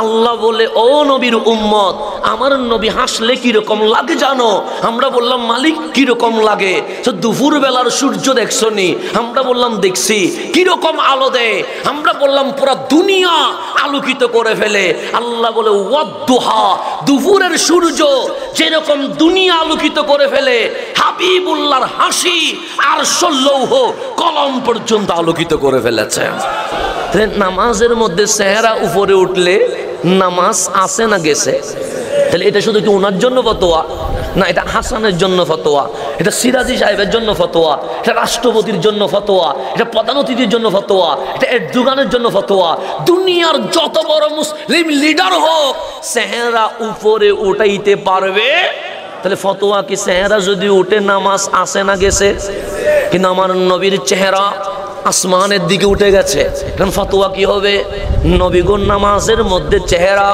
আল্লাহ বলে, ও নবীর উম্মত, আমার নবী হাসলে কিরকম লাগে জানো? আমরা বললাম মালিক কিরকম লাগে? তো দুপুর বেলার সূর্য দেখছো নি? আমরা বললাম দেখছি। কিরকম আলো দেয়? আমরা বললাম পুরো দুনিয়া আলোকিত করে ফেলে। আল্লাহ বলে ওয়াদ্দুহা, দুপুরের সূর্য যেরকম দুনিয়া আলোকিত করে ফেলে, হাবিবুল্লাহর হাসি আর লৌহ কলম পর্যন্ত আলোকিত করে ফেলেছে। নামাজের মধ্যে চেহারা উপরে উঠলে নামাজ আছে না গেছে? তাহলে এটা শুধু কি ওনার জন্য ফতোয়া না? এটা হাসানের জন্য ফতোয়া, এটা সিরাজি সাহেবের জন্য ফতোয়া, এটা রাষ্ট্রপতির জন্য ফতোয়া, এটা প্রধান অতিথির জন্য ফতোয়া, এটা এরদোগানের জন্য ফতোয়া। দুনিয়ার যত বড় মুসলিম লিডার হোক, চেহারা উপরে উঠাইতে পারবে। তাহলে ফতোয়া কি চেহারা যদি উঠে নামাজ আছে না গেছে? কিন্তু আমার নবীর চেহারা আসমানের দিকে উঠে গেছে, এখন ফতোয়া কি হবে? নবীগণ নামাজের মধ্যে চেহারা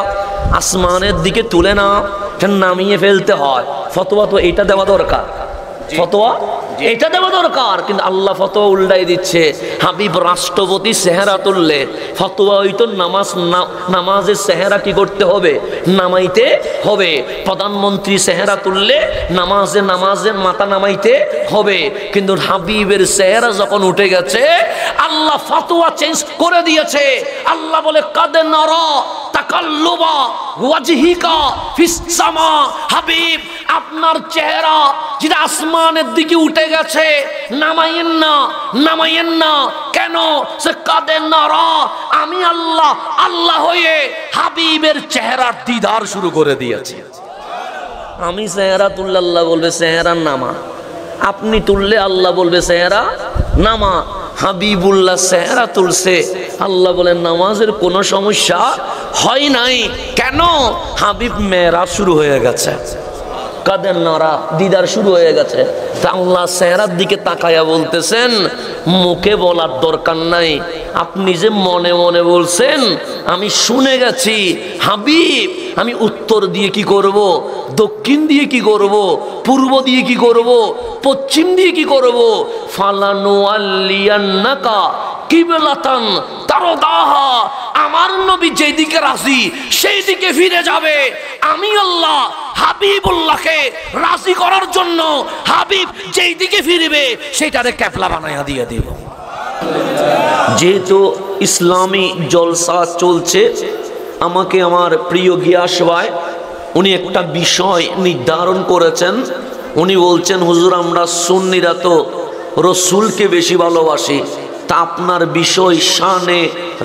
আসমানের দিকে তুলে না, নামিয়ে ফেলতে হয়। ফতোয়া তো এটা দেওয়া দরকার, ফতোয়া এটা দেওয়া দরকার। কিন্তু আল্লাহ ফতোয়া উল্টাই দিচ্ছে। হাবিব রাষ্ট্রপতি চেহারা তুললে ফতোয়া হইতো নামাজের চেহারা কি করতে হবে? নামাইতে হবে। প্রধানমন্ত্রী চেহারা তুললে নামাজের মাথা নামাইতে হবে। কিন্তু হাবিবের চেহারা যখন উঠে গেছে, আল্লাহ ফতোয়া চেঞ্জ করে দিয়েছে। আল্লাহ বলে কাদে নারা তাকাল্লুবা ওয়াজহিকা ফিস সামা। হাবিব, আপনার চেহারা যেটা আসমানের দিকে উঠে গেছে, নামাইয়েন না, নামাইয়েন না। কেন? সে কাদের নারা, আমি আল্লাহ আল্লাহ হয়ে হাবিবের চেহারার দিদার শুরু করে দিয়েছি। আমি চেহারা তুললে আল্লাহ বলবে চেহারা নামা, আপনি তুললে আল্লাহ বলবে চেহারা নামা। হাবিবুল্লাহ চেহারা তুলছে, আল্লাহ বলেন নামাজের কোনো সমস্যা হয় নাই। কেন? হাবিব মেরাজ শুরু হয়ে গেছে, কাদের নারা দিদার শুরু হয়ে গেছে। তা আল্লাহ চেহারার দিকে তাকায়া বলতেছেন, মুখে বলার দরকার নাই, আপনি যে মনে মনে বলছেন আমি শুনে গেছি। হাবিব, আমি উত্তর দিয়ে কি করব, দক্ষিণ দিয়ে কি করব, পূর্ব দিয়ে কি করব, পশ্চিম দিয়ে কি করব? ফালানু আল্লিয়ান্নাকা কিবলাতান তারদাহা। আমার নবী যেদিকে রাজি সেই দিকে ফিরে যাবে। আমি আল্লাহ হাবিবুল্লাহকে রাজি করার জন্য হাবিব যেই দিকে ফিরবে সেটারে ক্যাপলা বানাইয়া দিয়ে দিব। যেহেতু ইসলামী জলসা চলছে, আমাকে আমার প্রিয় গিয়াস ভাই উনি একটা বিষয় নির্ধারণ করেছেন। উনি বলছেন, হুজুর আমরা সুন্নিরা তো রসুলকে বেশি ভালোবাসি, তা আপনার বিষয় শানে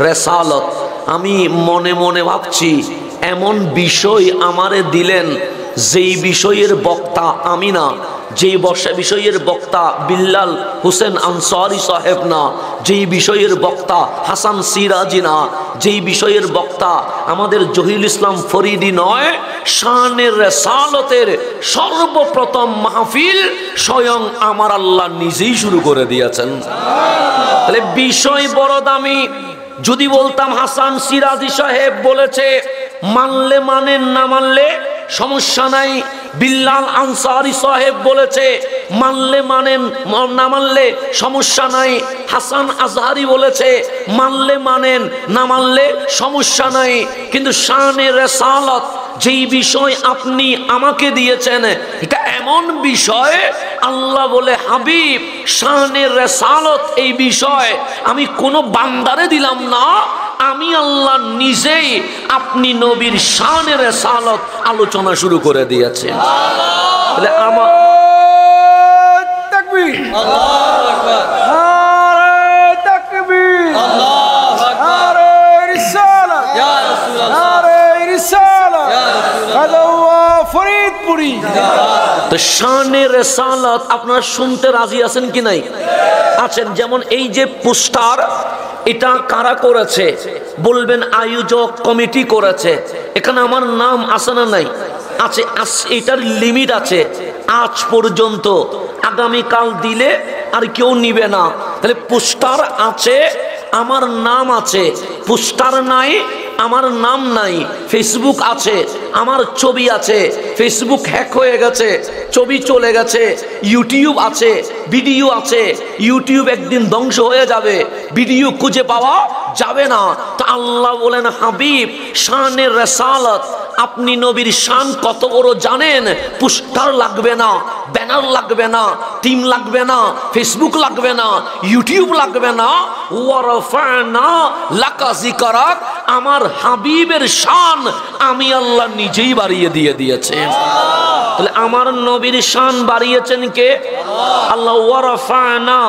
রেসালত। আমি মনে মনে ভাবছি, এমন বিষয় আমারে দিলেন যেই বিষয়ের বক্তা আমি না, যেই বিষয়ের বক্তা বিল্লাল হুসেন আনসারি সাহেব না, যেই বিষয়ের বক্তা হাসান সিরাজি না, যেই বিষয়ের বক্তা আমাদের জহিরুল ইসলাম ফরিদি নয়, শানের রেসালতের সর্বপ্রথম মাহফিল স্বয়ং আমার আল্লাহ নিজেই শুরু করে দিয়েছেন। তাহলে বিষয় বড় দামি। যদি বলতাম হাসান সিরাজি সাহেব বলেছে, মানলে মানেন, না মানলে সমস্যা নাই। বিল্লাল আনসারি সাহেব বলেছে, মানলে মানেন, না মানলে সমস্যা নাই। হাসান আজহারি বলেছে, মানলে মানেন, না মানলে সমস্যা নাই। কিন্তু শানে রেসালত যেই বিষয় আপনি আমাকে দিয়েছেন, এটা এমন বিষয় আল্লাহ বলে, হাবিব শানে রেসালত এই বিষয় আমি কোনো বান্দারে দিলাম না, আমি আল্লাহ নিজেই আপনি নবীর শানে রেসালত আলোচনা শুরু করে দিয়েছেন। তাহলে আমার তাকবীর, আল্লাহু আকবার, নারে তাকবীর, আল্লাহু আকবার, নারে রিসালাত, ইয়া রাসূলুল্লাহ, নারে রিসালাত, ইয়া রাসূলুল্লাহ, ফরিদপুরি। তো শানে রেসালত আপনারা শুনতে রাজি আছেন কি নাই? আছেন। যেমন এই যে পোস্টার, এটা কারা করেছে বলবেন? আয়োজক কমিটি করেছে। এখানে আমার নাম আছে না নাই? আছে। এটার লিমিট আছে আজ পর্যন্ত, আগামীকাল দিলে আর কেউ নিবে না। তাহলে পোস্টার আছে, আমার নাম আছে। পোস্টার নাই, আমার নাম নাই, ফেসবুক আছে, আমার ছবি আছে, ফেসবুক হ্যাক হয়ে গেছে, ছবি চলে গেছে, ইউটিউব আছে, ভিডিও আছে, ইউটিউব একদিন ধ্বংস হয়ে যাবে, ভিডিও খুঁজে পাওয়া যাবে না। তো আল্লাহ বলেন, হাবিব শানে রিসালাত, আপনি নবীর শান কত বড় জানেন? পোস্টার লাগবে না, ব্যানার লাগবে না, টিম লাগবে না, ফেসবুক লাগবে না, ইউটিউব লাগবে না। ওয়ারাফানা লাকা যিকরাক, আমার হাবিবের শান আমি আল্লাহ নিজেই বাড়িয়ে দিয়েছে। তাহলে আমার নবীর শান বাড়িয়েছেন কে? আল্লাহ। ওয়ারাফানা,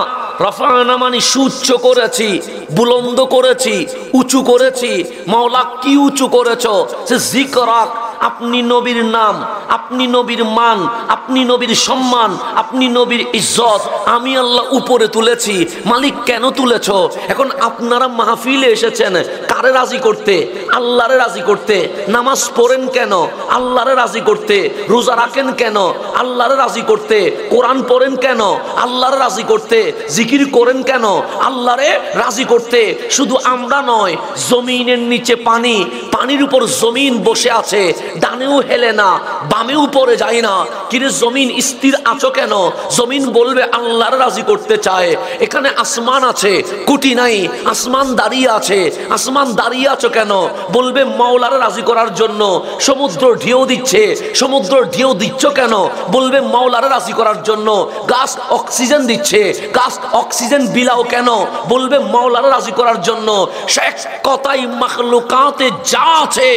রাফানা মানে সুউচ্চ করেছি, বুলন্দ করেছি, উঁচু করেছি। মাওলা কি উঁচু করেছো? সে যিকরাক, আপনি নবীর নাম, আপনি নবীর মান, আপনি নবীর সম্মান, আপনি নবীর ইজ্জত আমি আল্লাহ উপরে তুলেছি। মালিক কেন তুলেছ? এখন আপনারা মাহফিলে এসেছেন কারে রাজি করতে? আল্লাহরে রাজি করতে। নামাজ পড়েন কেন? আল্লাহরে রাজি করতে। রোজা রাখেন কেন? আল্লাহরে রাজি করতে। কোরআন পড়েন কেন? আল্লাহরে রাজি করতে। জিকির করেন কেন? আল্লাহরে রাজি করতে। শুধু আমরা নয়, জমিনের নিচে পানি, পানির উপর জমিন বসে আছে, ডানেও হেলে না, বামেও পড়ে যায় না। কিরে জমিন স্থির আছো কেন? জমিন বলবে আল্লাহর রাজি করতে চায়। এখানে আসমান আছে, কুটি নাই, আসমান দাঁড়িয়ে আছে। আসমান দাঁড়িয়ে আছো কেন? বলবে মাওলার রাজি করার জন্য। সমুদ্র ঢেউ দিচ্ছে, সমুদ্র ঢেউ দিচ্ছ কেন? বলবে মাওলার রাজি করার জন্য। গাছ অক্সিজেন দিচ্ছে, গাছ অক্সিজেন বিলাও কেন? বলবে মাওলার রাজি করার জন্য। শেষ কথাই মাখলুকাতে যা আছে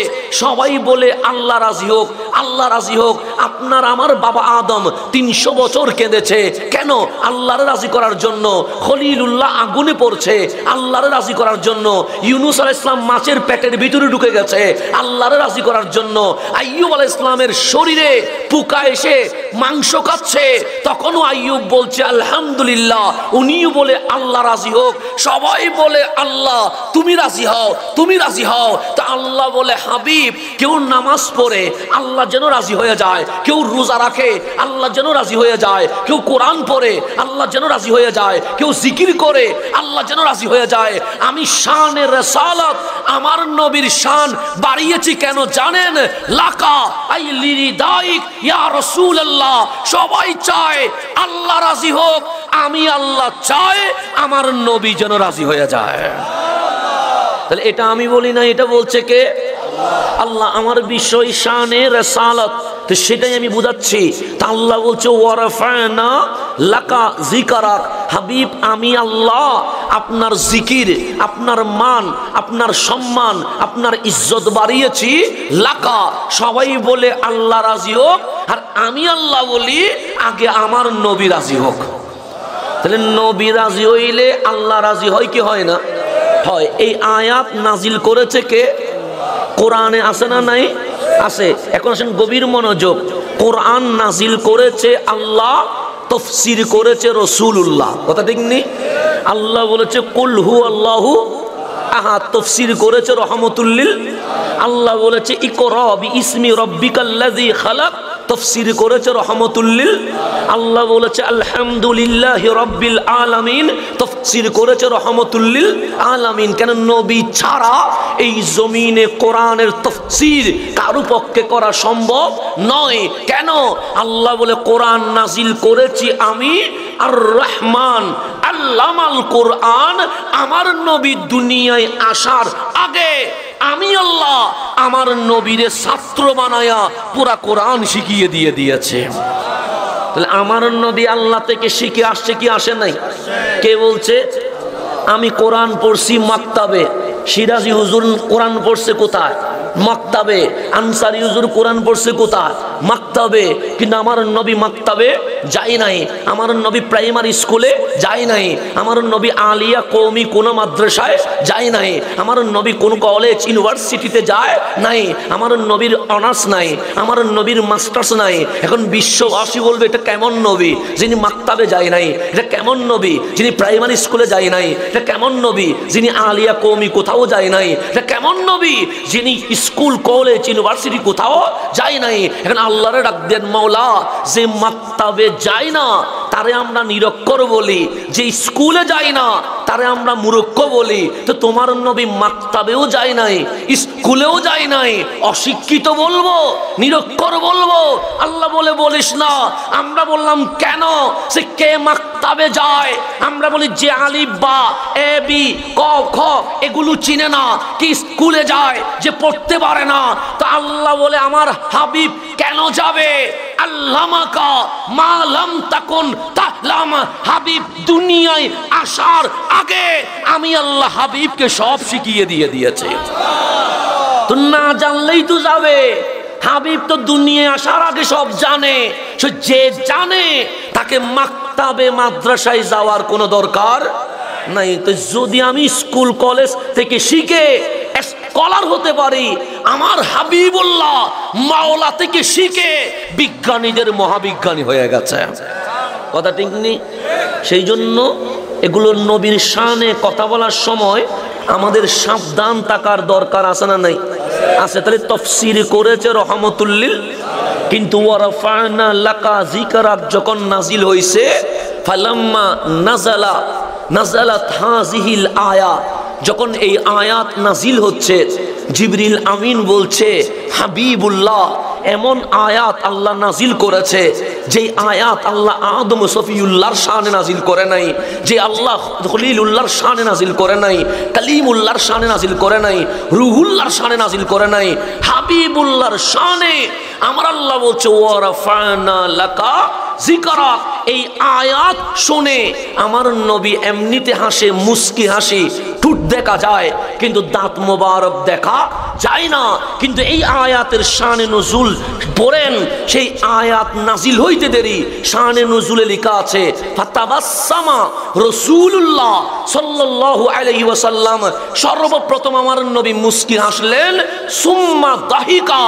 সবাই বলে আল্লাহ রাজি হোক, আল্লাহ রাজি হোক। আপনার আমার বাবা আদম 300 বছর কেঁদেছে কেন? আল্লাহর রাজি করার জন্য। খলিলুল্লাহ আগুনে পড়ছে আল্লাহর রাজি করার জন্য। ইউনুস আলাইহিস সালাম মাছের পেটের ভিতরে ঢুকে গেছে আল্লাহর রাজি করার জন্য। আইয়ুব আলাইহিস সালামের শরীরে পোকা এসে মাংস খাচ্ছে, তখনও আইয়ুব বলছে আলহামদুলিল্লাহ। উনিও বলে আল্লাহ রাজি হোক। সবাই বলে আল্লাহ তুমি রাজি হও, তুমি রাজি হও। তা আল্লাহ বলে হাবিব, কেউ নামাজ পড়ে আল্লাহ যেন রাজি হয়ে যায়, কেউ রোজা রাখে আল্লাহ যেন রাজি হয়ে যায়, কেউ কোরআন পড়ে আল্লাহ যেন রাজি হয়ে যায়, কেউ জিকির করে আল্লাহ যেন রাজি হয়ে যায়। আমি শানে রিসালাত, আমার নবীর শান বাড়িয়েছি কেন জানেন? লাকা আই লিরিদাইক ইয়া রাসূলুল্লাহ। সবাই চায় আল্লাহ রাজি হোক, আমি আল্লাহ চাই আমার নবী যেন রাজি হয়ে যায়। তাহলে এটা আমি বলি না, এটা বলছে কে? আল্লাহ। আমার বিষয় শানে রিসালাত, তো সেটাই আমি বুঝাচ্ছি। তা আল্লাহ বলছে ওয়ারাফানা লাকা যিকরাক, হাবিব আমি আল্লাহ আপনার জিকির, আপনার মান, আপনার সম্মান, আপনার ইজ্জত বাড়িয়েছি। লাকা, সবাই বলে আল্লাহ রাজি হোক, আর আমি আল্লাহ বলি আগে আমার নবী রাজি হোক। তাহলে নবী রাজি হইলে আল্লাহ রাজি হয় কি হয় না? হয়। এই আয়াত নাজিল করেছে কে? কোরআনে আছে না নাই? আছে। এখন আসেন গভীর মনোযোগ। কোরআন নাজিল করেছে আল্লাহ, তাফসীর করেছে রাসূলুল্লাহ। কথা ঠিক নেই? আল্লাহ বলেছে কুল হু আল্লাহু আহাদ, তাফসীর করেছে রহমাতুল লিল। আল্লাহ বলেছে ইকরা বিইসমি রাব্বিকাল্লাযী খালাক, তাফসীর করেছে রহমাতুল লিল। আল্লাহ বলেছে আলহামদুলিল্লাহি রাব্বিল আলামিন, তাফসীর করেছে রহমাতুল লিল আলামিন। কেন? নবী ছাড়া এই জমিনে কোরআনের তাফসীর কারো পক্ষে করা সম্ভব নয়। কেন? আল্লাহ বলে কোরআন নাজিল করেছি আমি আর রহমান আল্লামাল কোরআন। আমার নবী দুনিয়ায় আসার আগে আমি আল্লাহ আমার নবীরে ছাত্র বানায়া পুরা কোরআন শিখিয়ে দিয়েছে। তাহলে আমার নবী আল্লাহ থেকে শিখে আসছে কি আসে নাই? কে বলছে? আমি কোরআন পড়ছি মাকতাবে। সিরাজি হুজুর কোরআন পড়ছে কোথায়? মাকতাবে। আনসারি হুজুর কোরআন পড়ছে কোথায়? মাকতাবে। কিন্তু আমার নবী মাকতাবে যায় নাই, আমার নবী প্রাইমারি স্কুলে যায় নাই, আমার নবী আলিয়া কওমি কোন মাদ্রাসায় যায় নাই, আমার নবী কোন কলেজ ইউনিভার্সিটিতে যায় নাই, আমার নবীর অনার্স নাই, আমার নবীর মাস্টার্স নাই। এখন বিশ্ববাসী বলবে এটা কেমন নবী যিনি মাকতাবে যায় নাই? এটা কেমন নবী যিনি প্রাইমারি স্কুলে যায় নাই? এটা কেমন নবী যিনি আলিয়া কওমি কোথাও যায় নাই? এটা কেমন নবী যিনি স্কুল কলেজ ইউনিভার্সিটি কোথাও যায় নাই? এখন আল্লাহরে ডাক দেন মাওলা, যে মাকতাবে যায় না তারে আমরা নিরক্ষর বলি, যে স্কুলে যায় না তারে আমরা মূর্খ বলি। তো তোমার নবী মাক্তাবেও যায় নাই, স্কুলেও যায় নাই, অশিক্ষিত বলবো, নিরক্ষর বলবো? আল্লাহ বলে বলিস না। আমরা বললাম কেন? সে কে মাক্তাবে যায়? আমরা বলি যে আলিফ বা এ বি ক খ এগুলো চিনে না, কি স্কুলে যায় যে পড়তে পারে না। তো আল্লাহ বলে আমার হাবিব কেন যাবে? আল্লামাকা মা লাম তাকুন তা'লাম। হাবিব দুনিয়ায় আসার আগে আমি আল্লাহ হাবিবকে সব শিখিয়ে দিয়েছে। তো না জানলেই তো যাবে। হাবিব তো দুনিয়ায় আসার আগে সব জানে। যে জানে তাকে মাক্তাবে মাদ্রাসায় যাওয়ার কোনো দরকার নাই। তো যদি আমি স্কুল কলেজ থেকে শিখে স্কলার হতে পারি, আমার হাবিবুল্লাহ মাওলা থেকে শিখে বিজ্ঞানীদের মহাবিজ্ঞানী হয়ে গেছে। কথা ঠিক নেই? সেই জন্য এগুলো নবীর শানে কথা বলার সময় আমাদের সাবধান থাকার দরকার আছে না নাই? আছে। তাহলে তাফসীর করেছে রহমাতুল্লিল, কিন্তু ওয়ারাফা'না লাকা যিকরাক যখন নাজিল হইছে, ফালাম্মা নাজালাত হাযিহিল আয়াত, যখন এই আয়াত নাজিল হচ্ছে, জিবরিল আমিন বলছে হাবিবুল্লাহ এমন আয়াত আল্লাহ নাজিল করেছে যে আয়াত আল্লাহ আদম সফিউল্লাহর শানে নাজিল করে নাই, যে আল্লাহ খলিলুল্লাহর শানে নাজিল করে নাই, কালিমুল্লাহর শানে নাজিল করে নাই, রুহুল্লাহর শানে নাজিল করে নাই, হাবিবুল্লাহর শানে আমার আল্লাহ বলছে ওয়ারাফা'না লাকা যিকরাক। এই আয়াত শুনে আমার নবী এমনিতে হাসে, মুস্কি হাসি, ঠোঁট দেখা যায় কিন্তু দাঁত মোবারক দেখা যায় না। কিন্তু এই আয়াতের শানে নুজুল পড়েন, সেই আয়াত নাজিল হইতে দেরি শানে নুজুলে লেখা আছে ফাতাবাসসামা রাসূলুল্লাহ সাল্লাল্লাহু আলাইহি ওয়াসাল্লাম, সর্বপ্রথম আমার নবী মুস্কি হাসলেন, সুম্মা দাহিকা,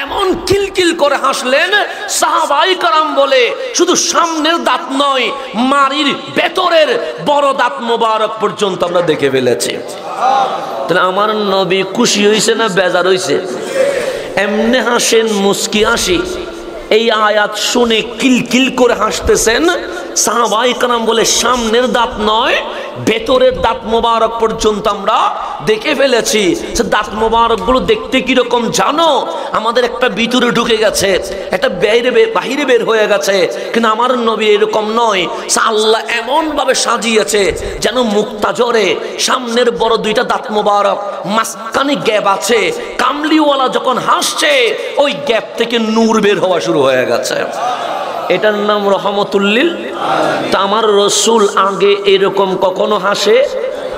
এমন কিলকিল করে হাসলেন সাহাবায়ে কেরাম বলে শুধু সামনের দাঁত নয়, মারির ভেতরের বড় দাঁত মোবারক পর্যন্ত আমরা দেখে ফেলেছি। তাহলে আমার নবী খুশি হইছে না বেজার হইছে? এমনি হাসেন মুস্কি হাসি, এই আয়াত শুনে কিলকিল করে হাসতেছেন সাহাবায়ে কেরাম বলে সামনের দাঁত নয়, ভেতরের দাঁত মোবারক পর্যন্ত আমরা দেখে ফেলেছি। দাঁত মোবারক গুলো দেখতে কিরকম জানো? আমাদের একটা ভিতরে ঢুকে গেছে, একটা বাহিরে বের হয়ে গেছে, কিন্তু আমার নবী এরকম নয়। আল্লাহ এমন ভাবে সাজিয়েছে যেন মুক্তা ঝরে, সামনের বড় দুইটা দাঁত মোবারক, মাঝখানে গ্যাপ আছে, কামলিওয়ালা যখন হাসছে ওই গ্যাপ থেকে নূর বের হওয়া শুরু হয়ে গেছে। এটার নাম রহমতুল্লিল। তা আমার রসুল আগে এরকম কখনো হাসে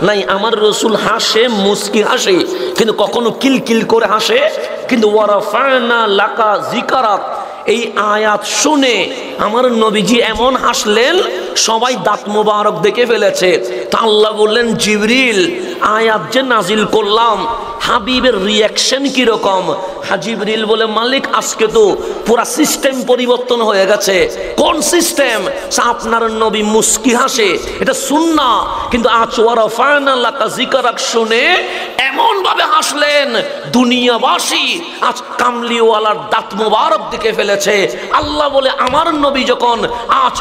নাই। আমার রসুল হাসে, মুস্কি হাসে, কিন্তু কখনো কিলকিল করে হাসে। কিন্তু ওয়ারাফা'না লাকা যিকরাক, এই আয়াত শুনে আমার নবীজি এমন হাসলেন সবাই দাঁত মোবারক দেখে ফেলেছে। তা আল্লাহ বললেন জিবরিল আয়াত যে নাজিল করলাম হাবিবের রিয়াকশন কিরকম? জিবরিল বলে মালিক আজকে তো পুরা সিস্টেম পরিবর্তন হয়ে গেছে। কোন সিস্টেম? আপনার নবী মুস্কি হাসে, এটা সুন্নাহ, কিন্তু আজ ওয়ারাফা'না লাকা যিকরাক শুনে এমন ভাবে হাসলেন দুনিয়াবাসী আজ কামলিওয়ালার দাঁত মোবারক দেখে ফেলেছে। আল্লাহ বলে আমার নবী যখন আজ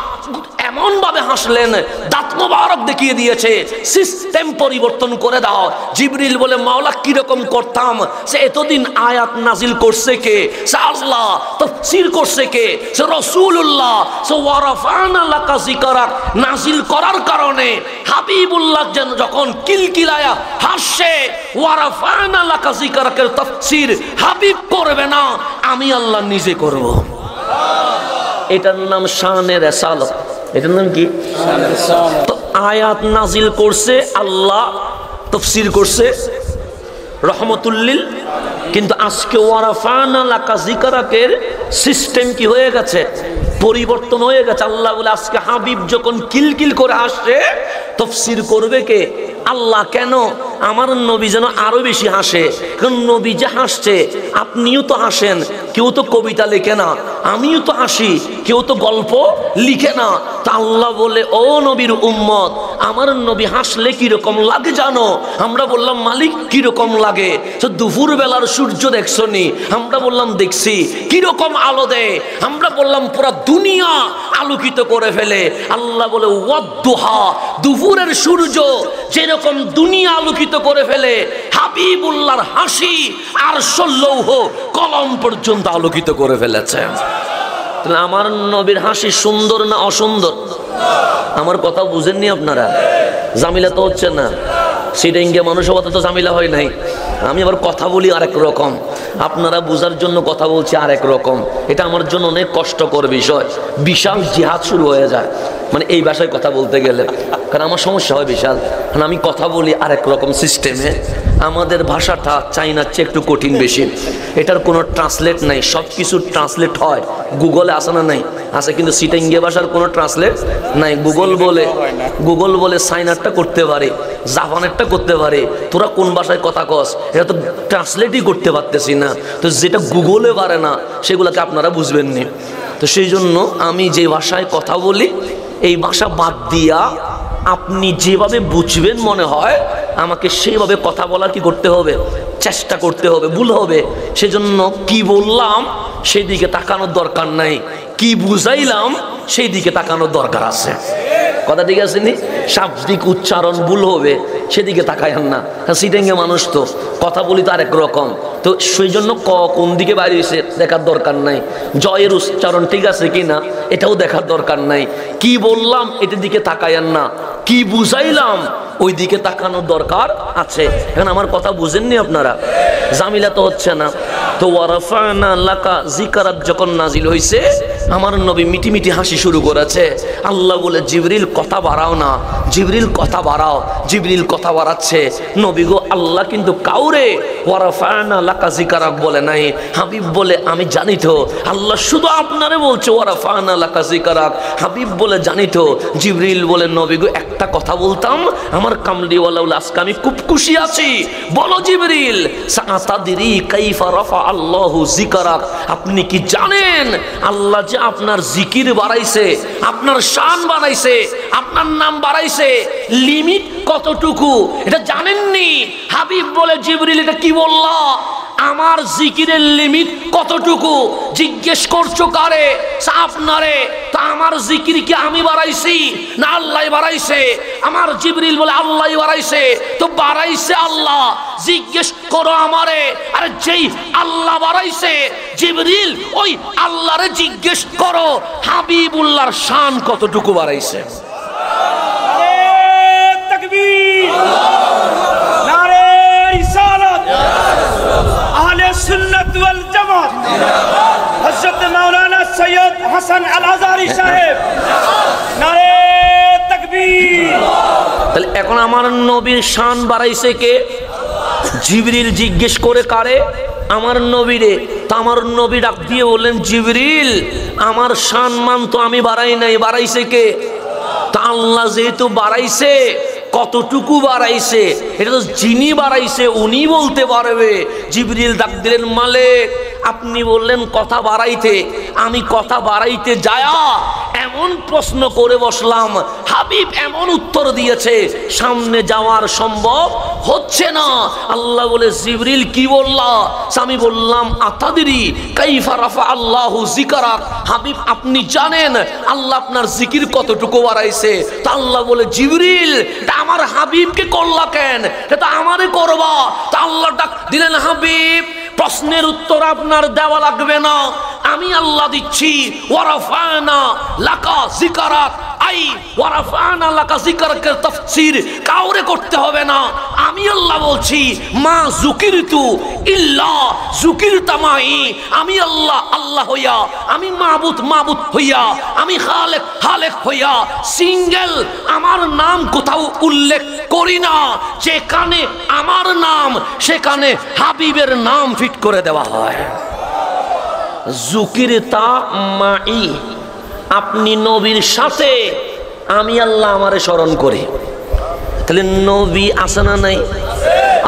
এমন ভাবে হাসলেন দাঁত মোবারক দেখিয়ে দিয়েছে, সিস্টেম পরিবর্তন করে দাও। জিবরিল বলে মাওলা কিরকম করতাম? সে এতদিন আয়াত নাজিল করছে কে? সে আল্লাহ। তাফসীর করছে কে? সে রাসূলুল্লাহ। সে ওয়ারাফা'না লাকা যিকরাক নাজিল করার কারণে হাবিবুল্লাহ যেন যখন কিলকিলায়া হাসে, ওয়ারাফা'না লাকা যিকরাকের তাফসীর হাবিব করবে না, আমি আল্লাহ নিজে করব। এটার নাম শানে রিসালাত। এটার নাম কি? তো আয়াত নাজিল করছে আল্লাহ, তাফসীর করছে রহমতুল্লিল, কিন্তু আজকে ওয়ারাফা'না লাকা যিকরাকের সিস্টেম কি হয়ে গেছে? পরিবর্তন হয়ে গেছে। আল্লাহ বলে আজকে হাবিব যখন কিলকিল করে হাসছে তাফসীর করবে কে? আল্লাহ। কেন? আমার নবী যেন আরো বেশি হাসে। কারণ নবী যে হাসছে আপনিও তো হাসেন, কেউ তো কবিতা লেখে না, আমিও তো হাসি, কেউ তো গল্প লিখে না। তা আল্লাহ বলে ও নবীর উম্মত আমার নবী হাসলে কিরকম লাগে জানো? আমরা বললাম মালিক কিরকম লাগে? তো দুপুর বেলার সূর্য দেখছো নি? আমরা বললাম দেখছি। কিরকম আলো দেয়? আমরা বললাম পুরা দুনিয়া আলোকিত করে ফেলে। আল্লাহ বলে ওয়াদ্দুহা, দুপুরের সূর্য যেরকম দুনিয়া আলোকিত করে ফেলে, হাবিবুল্লাহর হাসি আর লৌহ কলম পর্যন্ত আলোকিত করে ফেলেছে। আমার নবীর হাসি সুন্দর না অসুন্দর? আমার কথা বুঝেননি আপনারা? জামিলা তো হচ্ছে না, সিটিংয়ে মানুষের তো জামিলা হয় নাই। আমি আবার কথা বলি আরেক রকম, আপনারা বোঝার জন্য কথা বলছি আরেক রকম। এটা আমার জন্য অনেক কষ্টকর বিষয়। বিশাল জিহাদ শুরু হয়ে যায় মানে এই ভাষায় কথা বলতে গেলে, কারণ আমার সমস্যা হয় বিশাল। কারণ আমি কথা বলি আরেক রকম সিস্টেমে। আমাদের ভাষাটা চাইনার চেয়ে একটু কঠিন বেশি। এটার কোনো ট্রান্সলেট নাই, সব কিছু ট্রান্সলেট হয় গুগলে, আসে না? নাই আছে, কিন্তু সিটিংয়ে ভাষার কোনো ট্রান্সলেট নাই। গুগল বলে চাইনারটা করতে পারে, জাপানেরটা করতে পারে, তোরা কোন ভাষায় কথা কস এটা তো ট্রান্সলেটই করতে পারতেছি না। তো যেটা গুগলে পারে না সেগুলোকে আপনারা বুঝবেননি। তো সেই জন্য আমি যে ভাষায় কথা বলি এই ভাষা বাদ দিয়া আপনি যেভাবে বুঝবেন মনে হয় আমাকে সেইভাবে কথা বলার কি করতে হবে? চেষ্টা করতে হবে। ভুল হবে সেজন্য কি বললাম সেই দিকে তাকানোর দরকার নাই, কি বুঝাইলাম সেই দিকে তাকানোর দরকার আছে। কথা ঠিক আছে নি? শাব্দিক উচ্চারণ ভুল হবে সেদিকে তাকাইন না। সিটেঙ্গে মানুষ তো কথা বলি তো আরেক রকম, তো সেই জন্য কোন দিকে বাইরে হয়েছে দেখার দরকার নাই। জয়ের উচ্চারণ ঠিক আছে কি না এটাও দেখার দরকার নাই। কি বললাম এটার দিকে তাকাইন না, কি বুঝাইলাম ওই দিকে তাকানোর দরকার আছে। এখন আমার কথা বুঝেননি আপনারা? জামিলা তো হচ্ছে না। তো ওয়ারাফানা লাকা যিকরাক যখন নাজিল হইছে আমার নবী মিটি মিটি হাসি শুরু করেছে। আল্লাহ বলে জিবরিল কথা বাড়াও না, জিবরিল কথা বাড়াও। জিবরিল কথা বাড়াচ্ছে। নবী গো আল্লাহ কিন্তু কাউরে ওয়ারাফানা লাকা যিকরাক বলে নাই। হাবিব বলে আমি জানি তো আল্লাহ শুধু আপনারে বলছে ওয়ারাফানা লাকা যিকরাক। হাবিব বলে জানি তো। জিবরিল বলে নবী গো একটা কথা বলতাম আমার কামলিওয়ালা আজকে আমি খুব খুশি আছি। বলো জিবরিল সাআতাদরি কাইফা রাফা আল্লাহু যিকরাক, আপনি কি জানেন আল্লাহ যে আপনার জিকির বাড়াইছে, আপনার শান বাড়াইছে, আপনার নাম বাড়াইছে, লিমিট কতটুকু এটা জানেননি? হাবিব বলে জিবরিল এটা কি বললা? আমার জিকিরের লিমিট কতটুকু জিজ্ঞেস করছো কারে? আপনারে। তা আমার জিকির কি আমি বাড়াইছি না আল্লাহ বাড়াইছে? আমার জিবরিল বলে আল্লাহ বাড়াইছে। তো বাড়াইছে আল্লাহ, জিজ্ঞেস করো আমারে। আরে যেই আল্লাহ বাড়াইছে জিবরিল ওই আল্লাহরে জিজ্ঞেস করো হাবিবুল্লাহর শান কতটুকু বাড়াইছে। তাকবীর, নারে রিসালাত, আহলে সুন্নাত ওয়াল জামাত, হযরত মাওলানা সৈয়দ হাসান আল আজহারি সাহেব, নারে তাকবীর। তাহলে এখন আমার নবীর শান বাড়াইছে কে? জিবরিল জিজ্ঞেস করে কারে? আমার নবীরে। তা আমার নবী ডাক দিয়ে বললেন জিবরিল আমার শান মান তো আমি বাড়াই নাই, বাড়াইছে কে? তা আল্লাহ যেহেতু বাড়াইছে কতটুকু বাড়াইছে এটা তো যিনি বাড়াইছে উনি বলতে পারবে। জিবরিল ডাক দিলেন মালিক আপনি বললেন কথা বাড়াইতে, আমি কথা বাড়াইতে যায়া এমন প্রশ্ন করে বসলাম, হাবিব এমন উত্তর দিয়েছে সামনে যাওয়ার সম্ভব হচ্ছে না। আল্লাহ বলে জিবরিল কি বললা? আমি বললাম আতাদরি কাইফা রাফা আল্লাহু যিকরাক, হাবিব আপনি জানেন আল্লাহ আপনার জিকির কতটুকু বাড়াইছে? তা আল্লাহ বলে জিবরিল তা আমার হাবিবকে করলা কেন? এটা আমারে করবা। তা আল্লাহ ডাক দিলেন হাবিব প্রশ্নের উত্তর আপনার দেওয়া লাগবে না, আমি আল্লাহ দিচ্ছি। ওয়ারাফানা লাকা যিকরাক, আই ওয়ারাফানা লাকা যিকরাকের তাফসীর কাউরে করতে হবে না, আমি আল্লাহ বলছি মা যুকিরতু ইল্লা যুকিরতা মাই, আমি আল্লাহ আল্লাহ হইয়া, আমি মাবুদ হইয়া, আমি খালেক হইয়া সিঙ্গেল আমার নাম কোথাও উল্লেখ করি না। যেখানে আমার নাম সেখানে হাবিবের নাম ফিট করে দেওয়া হয়। যুকিরতা মাই, আপনি নবীর সাথে, আমি আল্লাহ আমারে স্মরণ করি। তাহলে নবী আছে না নাই?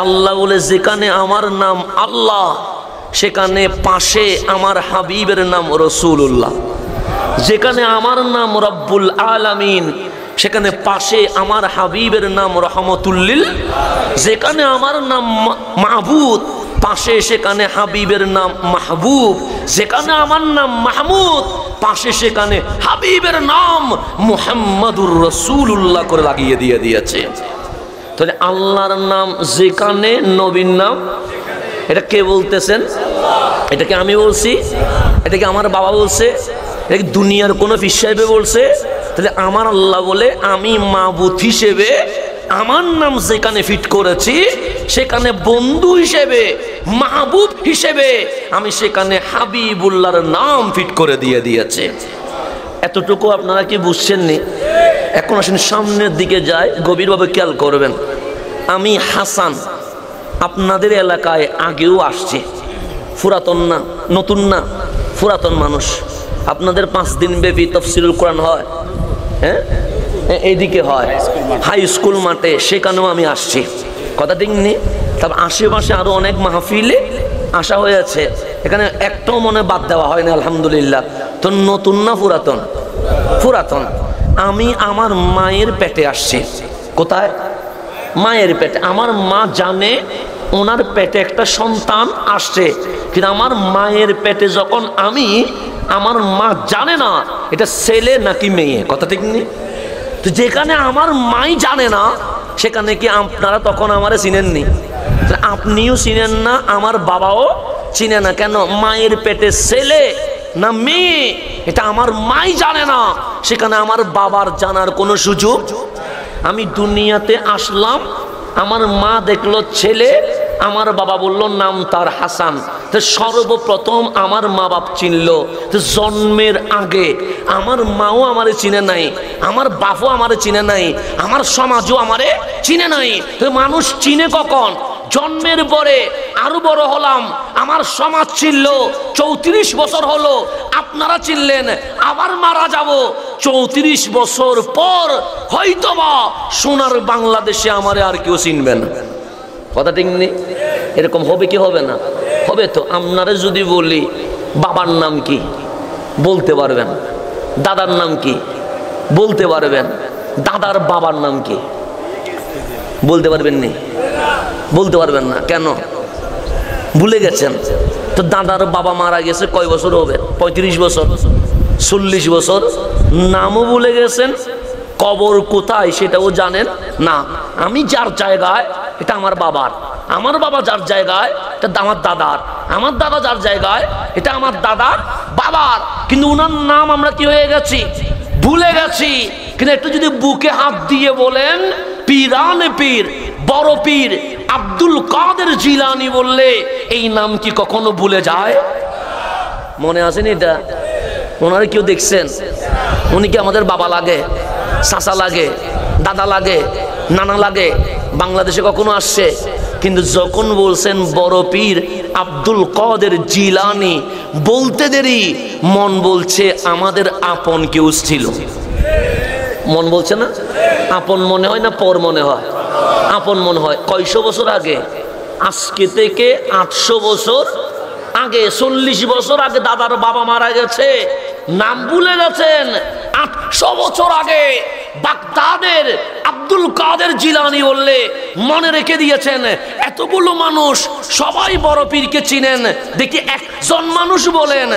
আল্লাহ বলে যেখানে আমার নাম আল্লাহ সেখানে পাশে আমার হাবিবের নাম রাসূলুল্লাহ। যেখানে আমার নাম রব্বুল আলামিন সেখানে পাশে আমার হাবিবের নাম রহমতুল্লিল, যেখানে আমার নাম মাহবুদ পাশে সেখানে হাবিবের নাম মাহবুব, যেখানে আমার নাম মাহমুদ পাশে সেখানে হাবিবের নাম মুহাম্মাদুর রাসূলুল্লাহ করে লাগিয়ে দিয়েছে। তাহলে আল্লাহর নাম যেখানে, নবীর নাম, এটা কে বলতেছেন? এটাকে আমি বলছি? এটাকে আমার বাবা বলছে? এটা কি দুনিয়ার কোনো পীর সাহেব বলছে? তাহলে আমার আল্লাহ বলে আমি মাবুদ হিসেবে আমার নাম যেখানে ফিট করেছি সেখানে বন্ধু হিসেবে, মাহবুব হিসেবে আমি সেখানে হাবিবুল্লাহর নাম ফিট করে দিয়েছে। এতটুকু আপনারা কি বুঝছেননি? এখন আসেন সামনের দিকে যায়, গভীরভাবে খেয়াল করবেন। আমি হাসান আপনাদের এলাকায় আগেও আসছে, পুরাতন না, নতুন না, পুরাতন মানুষ। আপনাদের 5 দিন ব্যাপী তাফসীরুল কোরআন হয়, হ্যাঁ এইদিকে হয় হাই স্কুল মাঠে, সেখানেও আমি আসছি। কথা ঠিক নেই? তবে আশেপাশে আরো অনেক মাহফিলে আসা হয়েছে, এখানে একটাও মনে বাদ দেওয়া হয় না আলহামদুলিল্লাহ। তো নতুন না পুরাতন? পুরাতন। আমি আমার মায়ের পেটে আসছি। কোথায়? মায়ের পেটে। আমার মা জানে ওনার পেটে একটা সন্তান আসছে, কিন্তু আমার মায়ের পেটে যখন আমি, আমার মা জানে না এটা ছেলে নাকি মেয়ে। কথা ঠিক নেই? তো যেখানে আমার মাই জানে না সেখানে কি আপনারা তখন আমারে চিনেননি? আপনিও চিনেন না, আমার বাবাও চিনে না। কেন? মায়ের পেটে ছেলে না মেয়ে এটা আমার মাই জানে না, সেখানে আমার বাবার জানার কোনো সুযোগ। আমি দুনিয়াতে আসলাম, আমার মা দেখলো ছেলে, আমার বাবা বলল নাম তার হাসান। তো সর্বপ্রথম আমার মা বাপ চিনল। তো জন্মের আগে আমার মাও আমারে চিনে নাই, আমার বাপও আমারে চিনে নাই, আমার সমাজও আমারে চিনে নাই। তো মানুষ চিনে কখন? জন্মের পরে। আরো বড় হলাম, আমার সমাজ চিনল, 34 বছর হলো, আপনারা চিনলেন, আবার মারা যাব 34 বছর পর হয়তোবা সোনার বাংলাদেশে আমারে আর কেউ চিনবে না। কথা ঠিক নেই? এরকম হবে কি হবে না? হবে তো। আপনারা যদি বলি বাবার নাম কি, বলতে পারবেন। দাদার নাম কি, বলতে পারবেন। দাদার বাবার নাম কি, বলতে পারবেন নি? বলতে পারবেন না। কেন? ভুলে গেছেন। তো দাদার বাবা মারা গেছে কয় বছর হবে? 35 বছর, 40 বছর। নামও ভুলে গেছেন, কবর কোথায় সেটাও জানেন না। আমি যার জায়গায় এটা আমার বাবার, আমার বাবা যার জায়গায় এটা আমার দাদার, আমার দাদা যার জায়গায় এটা আমার দাদার বাবার। কিন্তু উনার নাম আমরা কি হয়ে গেছি? ভুলে গেছি। কিন্তু একটু যদি বুকে হাত দিয়ে বলেন পীরানে পীর, বড় পীর আব্দুল কাদের জিলানী বললে এই নাম কি কখনো ভুলে যায়? মনে আছেন এটা? ওনারা কেউ দেখছেন? উনি কি আমাদের বাবা লাগে, চাচা লাগে, দাদা লাগে, নানা লাগে? বাংলাদেশে কখনো আসছে? কিন্তু যখন বলছেন বড় পীর আব্দুল কাদের জিলানী, বলতে দেরি মন বলছে আমাদের আপন কেউ ছিল। মন বলছে না? আপন মনে হয় না পর মনে হয়? আপন মনে হয়। কয়শো বছর আগে? আজকে থেকে 800 বছর আগে, 40 বছর আগে দাদার বাবা মারা গেছে, নাম ভুলে গেছেন। 800 বছর আগে বাগদাদের আব্দুল কাদের জিলানী বললে মনে রেখে দিয়েছেন। এতগুলো মানুষ সবাই বড় পীরকে চিনেন, দেখি একজন মানুষ বলেন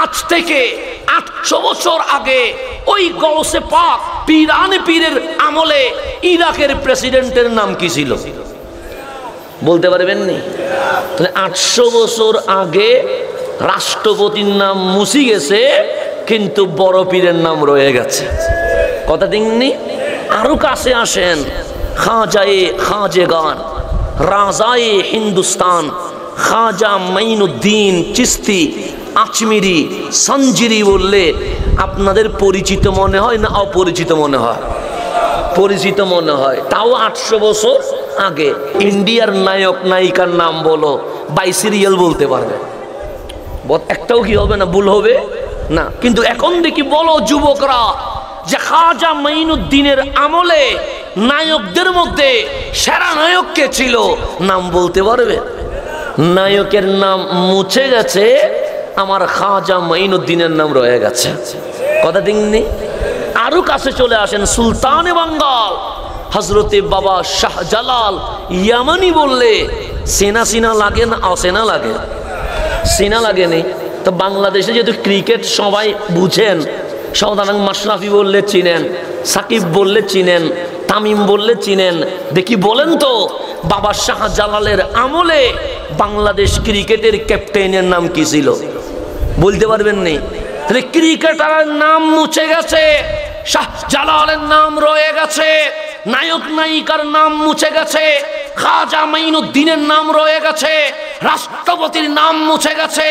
আজ থেকে 800 বছর আগে ওই গৌসে পাক পীরানে পীরের আমলে ইরাকের প্রেসিডেন্টের নাম কি ছিল? বলতে পারবেন নি? তাহলে 800 বছর আগে রাষ্ট্রপতির নাম মুছে গেছে, কিন্তু বড় পীরের নাম রয়ে গেছে। কথা দিননি? আরো কাছে আসেন, খাজায়ে খাজেগান, রাজায়ে হিন্দুস্তান, খাজা মাইনুদ্দিন চিস্তি আজমিরি সঞ্জিরি বললে আপনাদের পরিচিত মনে হয় না অপরিচিত মনে হয়? পরিচিত মনে হয়। তাও 800 বছর আগে। ইন্ডিয়ার নায়ক নায়িকার নাম বলো, বাই সিরিয়াল বলতে পারবে, একটাও কি হবে না? ভুল হবে না। কিন্তু এখন দেখি বলো যুবকরা যে খাজা মাইনুদ্দিনের আমলে নায়কদের মধ্যে সেরা নায়ক কে ছিল? নাম বলতে পারবে? নায়কের নাম মুছে গেছে, আমার খাজা মাইনুদ্দিনের নাম রয়ে গেছে। কথা দিননি? আরো কাছে চলে আসেন, সুলতানে বাঙ্গাল হজরতে বাবা শাহজালাল ইয়ামানি বললে সেনা সিনা লাগে না, অসেনা লাগে? সেনা লাগেনি। তো বাংলাদেশে যেহেতু ক্রিকেট সবাই বুঝেন, সাধারণ মাশরাফি বললে চিনেন, সাকিব বললে চিনেন, তামিম বললে চিনেন, দেখি বলেন তো বাবা শাহজালালের আমলে বাংলাদেশ ক্রিকেটের ক্যাপ্টেনের নাম কি ছিল? বলতে পারবেন নি? তাহলে ক্রিকেটারের নাম মুছে গেছে, শাহজালালের নাম রয়ে গেছে, নায়ক নায়িকার নাম মুছে গেছে, খাজা মাইনুদ্দিনের নাম রয়ে গেছে, রাষ্ট্রপতির নাম মুছে গেছে,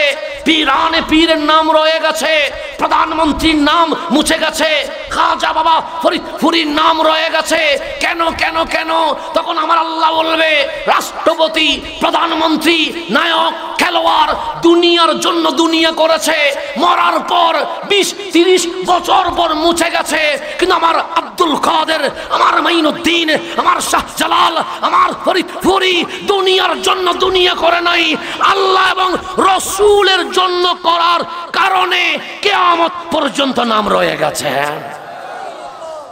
পীরানে পীরের নাম রয়ে গেছে, প্রধানমন্ত্রীর নাম মুছে গেছে, খাজা বাবা ফরিদপুরীর নাম রয়ে গেছে। কেন কেন কেন? তখন আমার আল্লাহ বলবে রাষ্ট্রপতি, প্রধানমন্ত্রী, নায়ক, খেলোয়াড় দুনিয়ার জন্য দুনিয়া করেছে, মরার পর 20-30 বছর পর মুছে গেছে, কিন্তু আমার আব্দুল কাদের, আমার মাইনুদ্দিন, আমার শাহজালাল, আমার ফরিদপুরি দুনিয়ার জন্য দুনিয়া করে নাই, আল্লাহ এবং রসুলের জন্য করার কারণে কিয়ামত পর্যন্ত নাম রয়ে গেছে।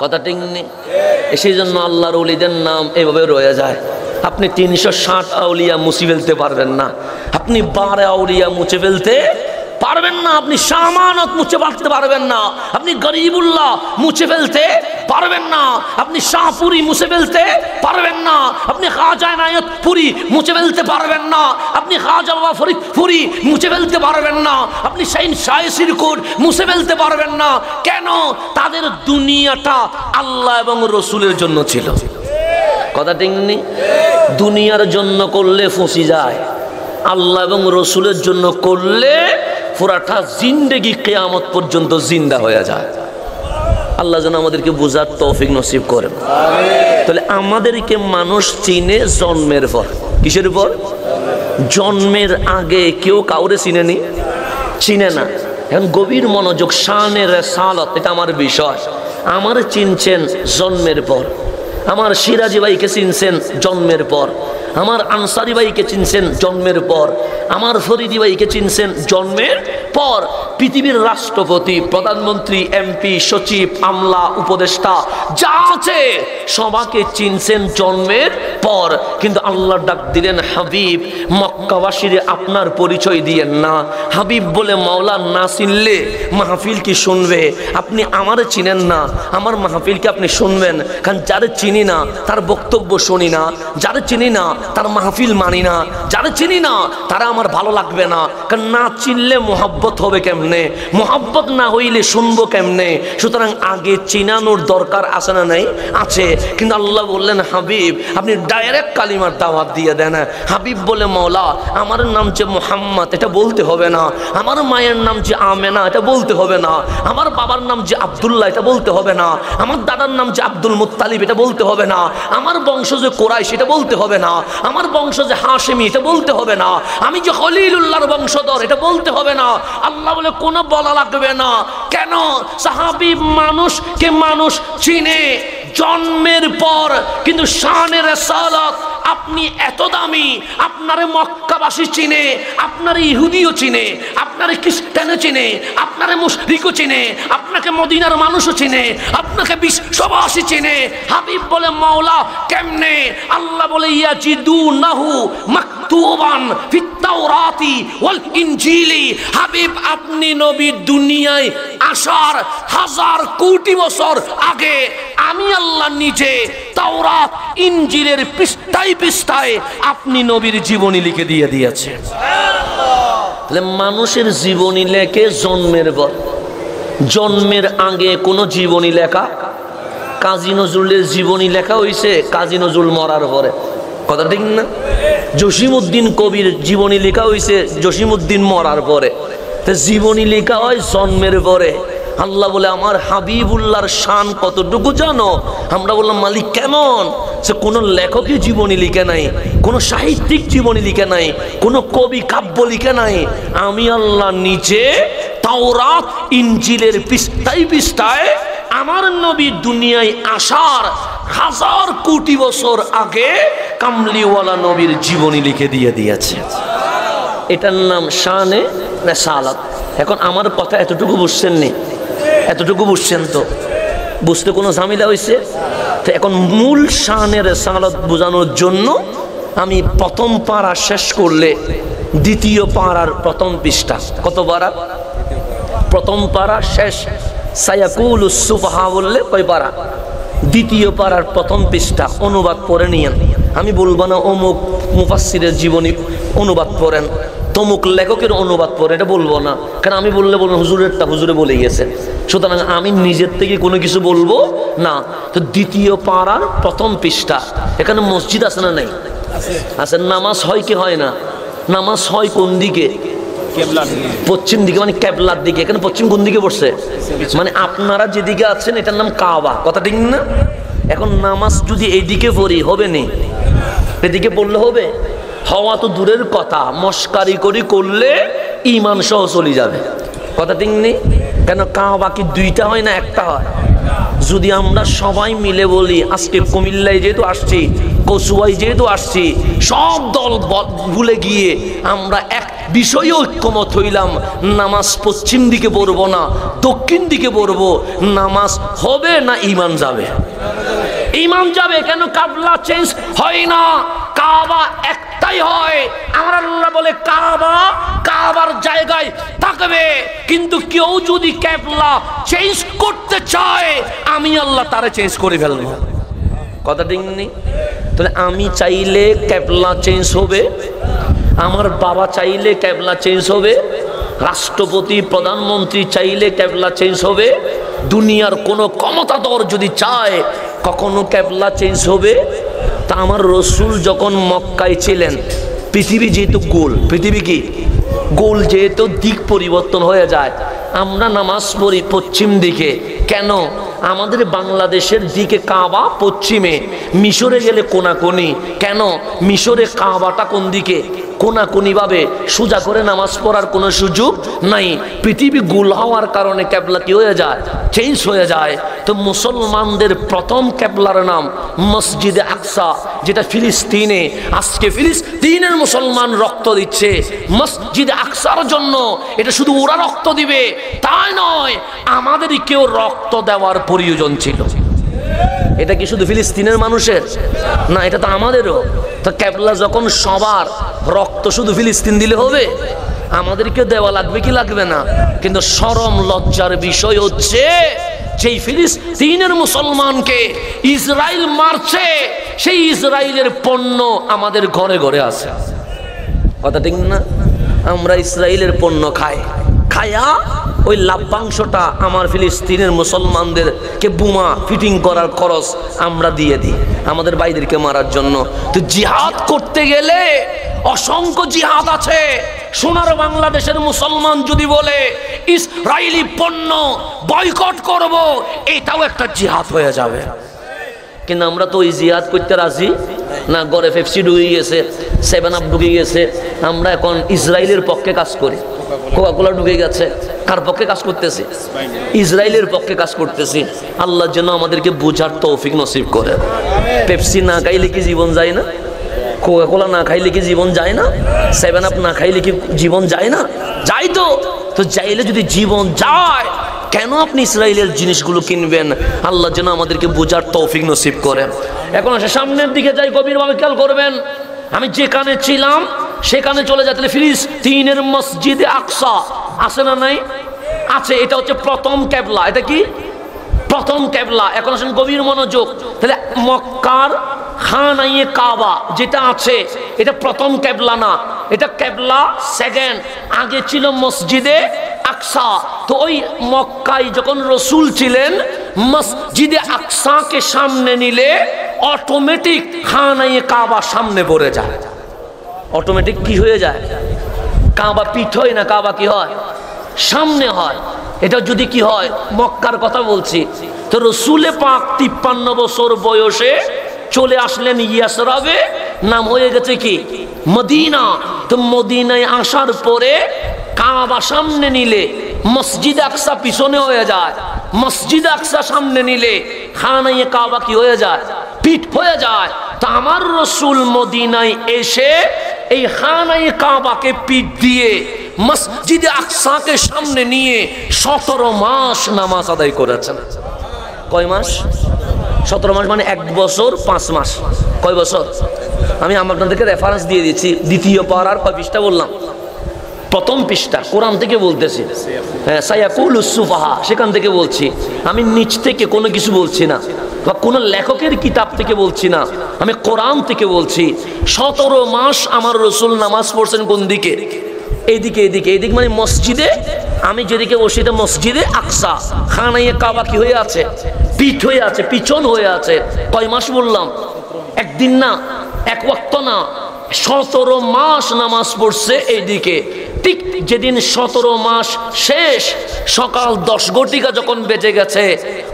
কথা ঠিক নেই? সেই জন্য আল্লাহর ওলিদের নাম এভাবে রয়ে যায়। আপনি 360 আউলিয়া মুছে ফেলতে পারবেন না, আপনি 12 আউলিয়া মুছে ফেলতে পারবেন না, আপনি শামানত মুছে ফেলতে পারবেন না, আপনি গরিবুল্লাহ মুছে ফেলতে পারবেন না, আপনি শাহপুরি মুছে ফেলতে পারবেন না, আপনি খাজা নায়তপুরি মুছে ফেলতে পারবেন না, আপনি খাজা বাবা ফরিদপুরি মুছে ফেলতে পারবেন না, আপনি শাইন শায়েসির কোড মুছে ফেলতে পারবেন না। কেন? তাদের দুনিয়াটা আল্লাহ এবং রসুলের জন্য ছিল। কথা ঠিক নেই? দুনিয়ার জন্য করলে ফসি যায়, আল্লাহ এবং রসুলের জন্য করলে পুরাটা জিন্দেগি কিয়ামত পর্যন্ত জিন্দা হয়ে যায়। আল্লাহ যেন আমাদেরকে বোঝার তৌফিক নসিব করেন। তাহলে আমাদেরকে মানুষ চিনে জন্মের পর। কিসের পর? জন্মের আগে কেউ কাউরে চিনেনি, চিনে না। এখন গভীর মনোযোগ, শানের রিসালাত, এটা আমার বিষয়। আমার চিনছেন জন্মের পর, আমার সিরাজি ভাইকে চিনছেন জন্মের পর, আমার আনসারি ভাইকে চিনছেন জন্মের পর, আমার ফরিদি ভাইকে চিনছেন জন্মের পর। পৃথিবীর রাষ্ট্রপতি, প্রধানমন্ত্রী, এমপি, সচিব, আমলা, উপদেষ্টা যা আছে সবাকে চিনছেন জন্মের পর। কিন্তু আল্লাহ ডাক দিলেন, হাবিব মক্কাবাসীরে আপনার পরিচয় দিয়েন না। হাবিব বলে মাওলা না চিনলে মাহফিল কি শুনবে? আপনি আমারে চিনেন না, আমার মাহফিলকে আপনি শুনবেন? কারণ যারে চিনি না তার বক্তব্য শুনি না, যারে চিনি না তার মাহফিল মানি না, যারে চিনি না তারা আমার ভালো লাগবে না। কারণ না চিনলে মোহাব্বত হবে কেমনে? মোহাব্বত না হইলে শুনবো কেমনে? সুতরাং আগে চিনানোর দরকার আছে না নাই? আছে। কিন্তু আল্লাহ বললেন, হাবিব আপনি ডাইরেক্ট কালিমার দাওয়াত দিয়ে দেন। হাবিব বলে, মাওলা আমার নাম যে মুহাম্মদ এটা বলতে হবে না, আমার মায়ের নাম যে আমেনা এটা বলতে হবে না, আমার বাবার নাম যে আব্দুল্লাহ এটা বলতে হবে না, আমার দাদার নাম যে আব্দুল মুত্তালিব এটা বলতে হবে না, আমার বংশ যে কোরাইশ এটা বলতে হবে না, আমার বংশ যে হাশেমি এটা বলতে হবে না, আমি যে খলিলুল্লাহর বংশধর এটা বলতে হবে না। আল্লাহ বলে কোনো বলা লাগবে না। কেন? সাহাবী মানুষকে মানুষ চিনে জন্মের পর, কিন্তু শানের রিসালাত আপনি এত দামি, আপনারে মক্কাবাসী চিনে, আপনারে ইহুদিও চিনে, আপনারে খ্রিস্টানও চিনে, আপনারে মুশরিকও চিনে, আপনাকে মদিনার মানুষও চিনে, আপনাকে বিশ্ববাসী চিনে। হাবিব বলে, মাওলা কেমনে? আল্লাহ বলে, ইয়াজিদুনাহু মাকতুবান ফিত তাওরাতি ওয়াল ইনজিলি। হাবিব আপনি নবী দুনিয়ায় আসার 1000 কোটি বছর আগে আমি আল্লাহ নিজে তাওরাত ইনজিলের পৃষ্ঠায় পৃষ্ঠায় আপনি নবীর জীবনী লিখে দিয়ে দিয়েছেন। তাহলে মানুষের জীবনী লেখে জন্মের পর, জন্মের আগে কোনো জীবনী লেখা? কাজী নজরুলের জীবনী লেখা হয়েছে কাজী নজরুল মরার পরে। কথা ঠিক না? জসিমউদ্দিন কবির জীবনী লেখা হয়েছে জসিমউদ্দিন মরার পরে। জীবনী লেখা হয় জন্মের পরে। আল্লাহ বলে, আমার হাবিবুল্লাহর শান কতটুকু জানো? আমরা বললাম, মালিক কেমন? সে কোনো লেখকই জীবনী লিখে নাই, কোনো সাহিত্যিক জীবনী লিখে নাই, কোনো কবি কাব্য লিখে নাই। আমি আল্লাহ নিজে তাওরাত ইনজিলের পৃষ্ঠায় পৃষ্ঠায় আমার নবী দুনিয়ায় আসার 1000 কোটি বছর আগে কামলিওয়ালা নবীর জীবনী লিখে দিয়ে দিয়েছে। এটার নাম শানে রিসালাত। এখন আমার কথা এতটুকু বুঝছেন নি? এতটুকু বুঝছেন তো? বুঝতে কোনো ঝামেলা হয়েছে? তো এখন মূল শানের রিসালাত বোঝানোর জন্য আমি প্রথম পারা শেষ করলে দ্বিতীয় পারার প্রথম পৃষ্ঠা, কত পারা? প্রথম পারা শেষ সায়াকুলুস সুফাহা বললে কয় পারা? দ্বিতীয় পারার প্রথম পৃষ্ঠা অনুবাদ করে নিয়েন। আমি বলবো না অমুক মুফাসসিরের জীবনী অনুবাদ পড়েন, তমুক লেখকের অনুবাদ পড়ে, এটা বলবো না, কারণ আমি বললে বলবো হুজুরেরটা হুজুরে বলে গেছে। সুতরাং আমি নিজের থেকে কোনো কিছু বলবো না। তো দ্বিতীয় পারার প্রথম পৃষ্ঠা, এখানে মসজিদ আছে না? নাই আছে। নামাজ হয় কি হয় না? নামাজ হয় কোন দিকে? পশ্চিম দিকে, মানে কেবলার দিকে। এখানে পশ্চিম কোন দিকে পড়ছে? মানে আপনারা যেদিকে আছেন এটার নাম কাবা, কথা ঠিক না? এখন নামাজ যদি এইদিকে পড়ি হবে নি? এদিকে পড়লে হবে? হওয়া তো দূরের কথা, মস্কারি করি করলে ইমান সহ চলে যাবে, কথা ঠিক নেই? কেন কাবা কি দুইটা হয় না একটা হয়? যদি আমরা সবাই মিলে বলি, আজকে কুমিল্লায় যেহেতু আসছি, কচুয়ায় যেহেতু আসছি, সব দল ভুলে গিয়ে আমরা এক বিষয়ে ঐক্যমত হইলাম, নামাজ পশ্চিম দিকে পড়বো না দক্ষিণ দিকে পড়বো, নামাজ হবে না ইমান যাবে? ইমান যাবে। কেন? কাবলা চেঞ্জ হয় না, কাবা একটাই হয়। আমার আল্লাহ বলে কাবা কাবার জায়গায় থাকবে, কিন্তু কেউ যদি কাবলা চেঞ্জ করতে চায় আমি আল্লাহ তারে চেঞ্জ করে ফেলবো, কথা ঠিক নেই? তাহলে আমি চাইলে কাবলা চেঞ্জ হবে, আমার বাবা চাইলে কাবলা চেঞ্জ হবে, রাষ্ট্রপতি প্রধানমন্ত্রী চাইলে কাবলা চেঞ্জ হবে, দুনিয়ার কোনো ক্ষমতাধর যদি চায় কখনো কাবলা চেঞ্জ হবে? তা আমার রসুল যখন মক্কায় ছিলেন, পৃথিবী যেহেতু গোল, পৃথিবী কি গোল, যেহেতু দিক পরিবর্তন হয়ে যায়, আমরা নামাজ পড়ি পশ্চিম দিকে। কেন? আমাদের বাংলাদেশের দিকে কাবা পশ্চিমে, মিশরে গেলে কোনাকুনি। কেন? মিশরে কাবাটা কোন দিকে? কোনাকুনি ভাবে, সোজা করে নামাজ পড়ার কোনো সুযোগ নাই। পৃথিবী গোল হওয়ার কারণে ক্যাবলা কি হয়ে যায়? চেঞ্জ হয়ে যায়। তো মুসলমানদের প্রথম ক্যাবলার নাম মসজিদে আকসা, যেটা ফিলিস্তিনে। আজকে ফিলিস্তিনের মুসলমান রক্ত দিচ্ছে মসজিদে আকসার জন্য। এটা শুধু ওরা রক্ত দিবে তাই নয়, আমাদেরকেও রক্ত দেওয়ার প্রয়োজন ছিল। এটা কি শুধু ফিলিস্তিনের মানুষের না, এটা তো আমাদেরও। তো ক্যাবলা যখন সবার, রক্ত শুধু ফিলিস্তিন দিলে হবে? আমাদেরকে দেওয়া লাগবে কি লাগবে না? কিন্তু শরম লজ্জার বিষয় হচ্ছে, যেই ফিলিস্তিনের মুসলমানকে ইসরায়েল মারছে, সেই ইসরায়েলের পণ্য আমাদের ঘরে ঘরে আছে, কথা ঠিক না? আমরা ইসরায়েলের পণ্য খায়া ওই লাভ্যাংশটা আমার ফিলিস্তিনের মুসলমানদেরকে বোমা ফিটিং করার খরচ আমরা দিয়ে দিই আমাদের ভাইদেরকে মারার জন্য। তো জিহাদ করতে গেলে অসংখ্য জিহাদ আছে। সোনার বাংলাদেশের মুসলমান যদি বলে ইসরায়েলি পণ্য বয়কট করব, এটাও একটা জিহাদ হয়ে যাবে। কিন্তু আমরা তো ওই জিহাদ করতে রাজি না। গড়ে পেপসি ঢুকে গেছে, 7 আপ ঢুকে গেছে, আমরা এখন ইসরায়েলের পক্ষে কাজ করি। কোকা-কোলা ঢুকে গেছে, কার পক্ষে কাজ করতেছি? ইসরায়েলের পক্ষে কাজ করতেছি। আল্লাহ যেন আমাদেরকে বোঝার তৌফিক নসিব করে। পেপসি না খাইলে কি জীবন যায় না? কোকা-কোলা না খাইলে কি জীবন যায় না? 7 আপ না খাইলে কি জীবন যায় না? যাই তো। তো চাইলে যদি জীবন যায়, কেন আপনি ইসরায়েলের জিনিসগুলো কিনবেন? আল্লাহ যেন আমাদেরকে বোঝার তৌফিক নসিব করেন। এখন আসে সামনের দিকে যাই, গভীরভাবে খেয়াল করবেন। আমি যেখানে ছিলাম সেখানে চলে যায়। তাহলে ফিলিস্তিনের মসজিদে আকসা আছে না নাই? আছে। এটা হচ্ছে প্রথম ক্যাবলা। এটা কি প্রথম ক্যাবলা? এখন আসেন গভীর মনোযোগ। তাহলে মক্কার খানায়ে কাবা যেটা আছে, এটা প্রথম ক্যাবলা না, এটা ক্যাবলা সেকেন্ড। আগে ছিল মসজিদে আকসা। তো ওই মক্কায় যখন রসুল ছিলেন, মসজিদে আকসাকে সামনে নিলে অটোমেটিক খানায়ে কাবা সামনে পড়ে যায়। অটোমেটিক কি হয়ে যায়? কাবা পিঠ হয় না, কাবা কি হয়? সামনে হয়। এটা যদি কি হয়, মক্কার কথা বলছি। তো রসুলে পাক 53 বছর বয়সে চলে আসলেন ইয়াসরাবে, নাম হয়ে গেছে কি মদিনা। তো মদিনায় আসার পরে কাবা সামনে নিলে মসজিদ আকসা পিছনে হয়ে যায়, মসজিদ আকসা সামনে নিলে খানায়ে কাবা কি হয়ে যায়? পিঠ হয়ে যায়। তা আমার রসুল মদিনায় এসে এই খানায়ে কাবাকে পিঠ দিয়ে মসজিদে আকসাকে সামনে নিয়ে 17 মাস নামাজ আদায় করেছেন। কয় মাস? 17 মাস, মানে 1 বছর 5 মাস। কয় বছর? আমি আপনাদেরকে রেফারেন্স দিয়ে দিচ্ছি, দ্বিতীয় পারার কয় পৃষ্ঠা বললাম? প্রথম পৃষ্ঠা, কোরআন থেকে বলতেছি। হ্যাঁ, সায়াকুলুস সুফাহা, সেখান থেকে বলছি। আমি নিচ থেকে কোনো কিছু বলছি না, বা কোনো লেখকের কিতাব থেকে বলছি না, আমি কোরআন থেকে বলছি। 17 মাস আমার রসুল নামাজ পড়ছেন কোন দিকে? এইদিকে। এইদিকে মানে মসজিদে। আমি যেদিকে বসি এটা মসজিদে আকসা। খানায়ে কাবা কি হয়ে আছে? পিঠ হয়ে আছে, পিছন হয়ে আছে। কয় মাস বললাম? একদিন না, এক ওয়াক্ত না, 17 মাস নামাজ পড়ছে এইদিকে। ঠিক যেদিন 17 মাস শেষ, সকাল 10 ঘটিকা যখন বেজে গেছে,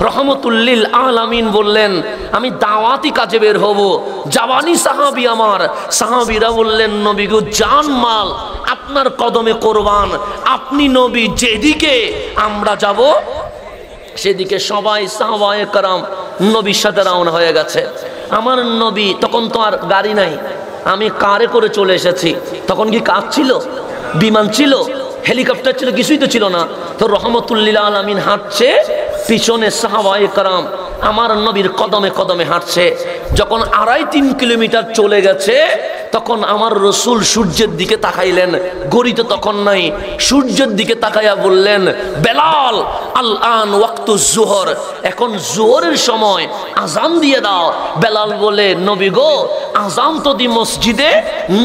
রহমতুল্লিল আলামিন বললেন আমি দাওয়াতি কাজে বের হব। জাওয়ানি সাহাবী আমার, সাহাবীরা বললেন নবী গো, জান মাল আপনার কদমে কোরবান, আপনি নবী, যেদিকে আমরা যাব সেদিকে। সবাই সাহাবায়ে কেরাম নবীর সাথে রওনা হয়ে গেছে। আমার নবী তখন তো আর গাড়ি নাই, আমি কারে করে চলে এসেছি। তখন কি কার ছিল? বিমান ছিল? হেলিকপ্টার ছিল? কিছুই তো ছিল না। তো রহমতুল্লিল আলামিন হাঁটছে, পিছনে সাহাবায়ে কেরাম আমার নবীর কদমে কদমে হাঁটছে। যখন 2.5-3 কিলোমিটার চলে গেছে, তখন আমার রসুল সূর্যের দিকে তাকাইলেন। ঘড়ি তো তখন নাই, সূর্যের দিকে তাকাইয়া বললেন, বেলাল আল আন ওয়াক্তু জোহর, এখন জোহরের সময়, আজান দিয়ে দাও। বেলাল বলে, নবী গো, আজান তো দি মসজিদে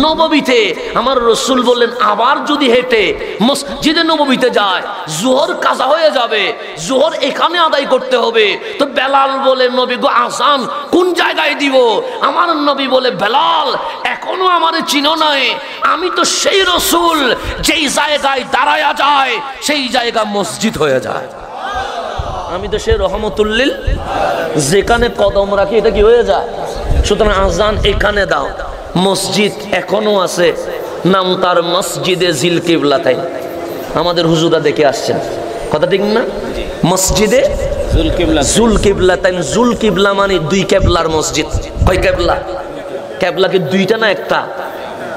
নববীতে। আমার রসুল বললেন, আবার যদি হেঁটে মসজিদে নববীতে যায় জোহর কাজা হয়ে যাবে, জোহর এখানে আদায় করতে হবে। তো বেলাল বলে, নবী গো, আজান কোন জায়গায় দিব? আমার নবী বলে, বেলাল এখনো আমারে চিনো নাই, আমি তো সেই রসুল যেই জায়গায় দাঁড়ায়া যায় সেই জায়গা মসজিদ হয়ে যায়। আমি তো সেই রহমতুল্লিল, যেখানে কদম রাখি এটা কি হয়ে যায়। সুতরাং আজান এখানে দাও। মসজিদ এখনো আছে, নাম তার মসজিদে জিল কিবলাতাইন। আমাদের হুজুরা দেখে আসছেন, কথা ঠিক না? মসজিদে জুল কিবলাতাইন। জুল কিবলা মানে 2 কেবলার মসজিদ। কয় কেবলা? কেবলা কি 2টা না একটা?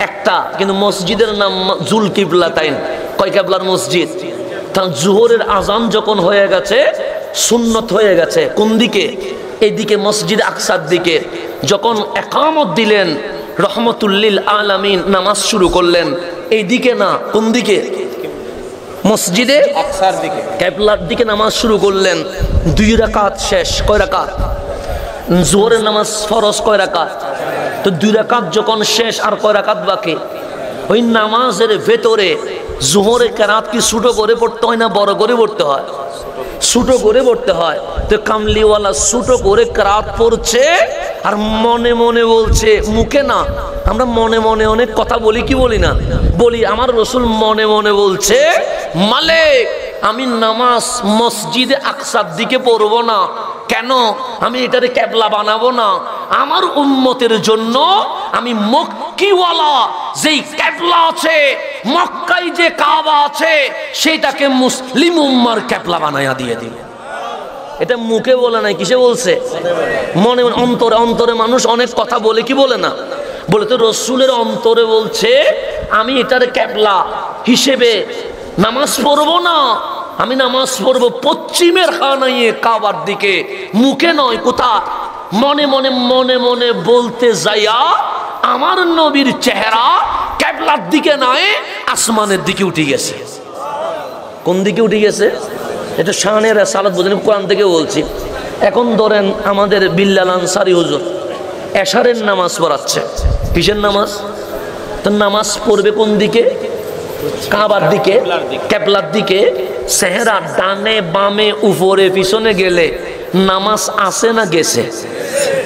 একটা, কিন্তু মসজিদের নাম জুল কিবলাতাইন। কয় কেবলার মসজিদ? কারণ জোহরের আজান যখন হয়ে গেছে, সুন্নত হয়ে গেছে কোন দিকে? এইদিকে, মসজিদ আকসার দিকে। যখন একামত দিলেন, রহমতুল্লিল আলামিন নামাজ শুরু করলেন এইদিকে না, কোন দিকে? মসজিদে আকসার দিকে, কেবলার দিকে নামাজ শুরু করলেন। 2 রাকাত শেষ। কয় রাকাত? জোহরের নামাজ ফরজ কয় রাকাত? তো 2 রাকাত যখন শেষ, আর কয় রাকাত বাকি? ওই নামাজের ভেতরে জোহরের কেরাত কি ছোট করে পড়তে হয় না বড় করে পড়তে হয়? ছোট করে পড়তে হয়। তো কামলিওয়ালা ছোট করে কেরাত পড়ছে, আর মনে মনে বলছে, মুখে না, আমরা মনে মনে অনেক কথা বলি, কি বলি না? বলি। আমার রসুল মনে মনে বলছে, মালিক আমি নামাজ মসজিদে আকসার দিকে পড়বো না। কেন? আমি এটারে কেবলা বানাবো না। আমার উম্মতের জন্য আমি মক্কিওয়ালা যেই কেবলা আছে, মক্কায় যে কাবা আছে, সেটাকে মুসলিম উম্মার কেবলা বানায়া দিয়ে দিল। এটা মুখে বলে নাই, কিসে বলছে? মনে অন্তরে। অন্তরে মানুষ অনেক কথা বলে, কি বলে না? বলে। তো রসুলের অন্তরে বলছে, আমি এটার কেবলা হিসেবে নামাজ পড়বো না, আমি নামাজ পড়বো পশ্চিমের খানায়ে কাবার দিকে। মুখে নয়, কোথা? মনে মনে মনে মনে বলতে যাইয়া আমার নবীর চেহারা কেবলার দিকে নয়, আসমানের দিকে উঠে গেছে। কোন দিকে উঠে গেছে? এটা শানের সালাত বোঝেন, কোরআন থেকে বলছি। এখন ধরেন আমাদের বিল্লাল আনসারী হুজুর এশারের নামাজ পড়াচ্ছে। কিসের নামাজ? তো নামাজ পড়বে কোন দিকে? কাবার দিকে, কেবলার দিকে। চেহারা ডানে বামে উপরে পিছনে গেলে নামাজ আছে না গেছে?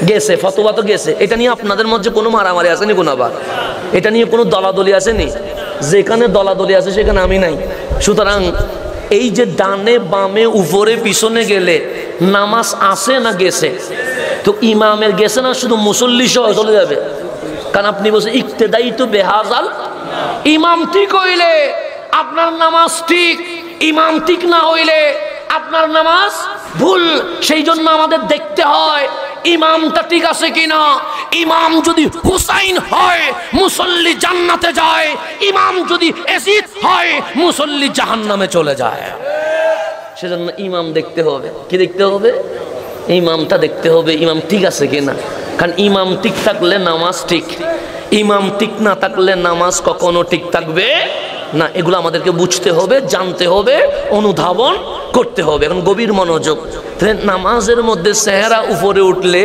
গেছে। ফতোয়া তো গেছে। এটা নিয়ে আপনাদের মধ্যে কোনো মারামারি আসেনি? কোনো আবার এটা নিয়ে কোনো দলাদলি আসেনি? যেখানে দলাদলি আছে সেখানে আমি নাই। সুতরাং এই যে ডানে বামে উপরে পিছনে গেলে নামাজ আছে না গেছে? তো ইমামের গেছে না শুধু মুসল্লি সহ চলে যাবে? কারণ আপনি বলছেন ইক্তেদাই তো বেহাজাল। ইমাম ঠিক হইলে আপনার নামাজ ঠিক, ইমাম ঠিক না হইলে আপনার নামাজ ভুল। সেই জন্য আমাদের দেখতে হয় ইমামটা ঠিক আছে কিনা। ইমাম যদি হুসাইন হয় মুসল্লি জান্নাতে যায়, ইমাম যদি এজিদ হয় মুসল্লি জাহান্নামে চলে যায়। সেজন্য ইমাম দেখতে হবে। কি দেখতে হবে? ইমামটা দেখতে হবে ইমাম ঠিক আছে কিনা, কারণ ইমাম ঠিক থাকলে নামাজ ঠিক, ইমাম ঠিক না থাকলে নামাজ কখনো ঠিক থাকবে না। এগুলো আমাদেরকে বুঝতে হবে, জানতে হবে, অনুধাবন করতে হবে। এখন গভীর মনোযোগ। তাহলে নামাজের মধ্যে চেহারা উপরে উঠলে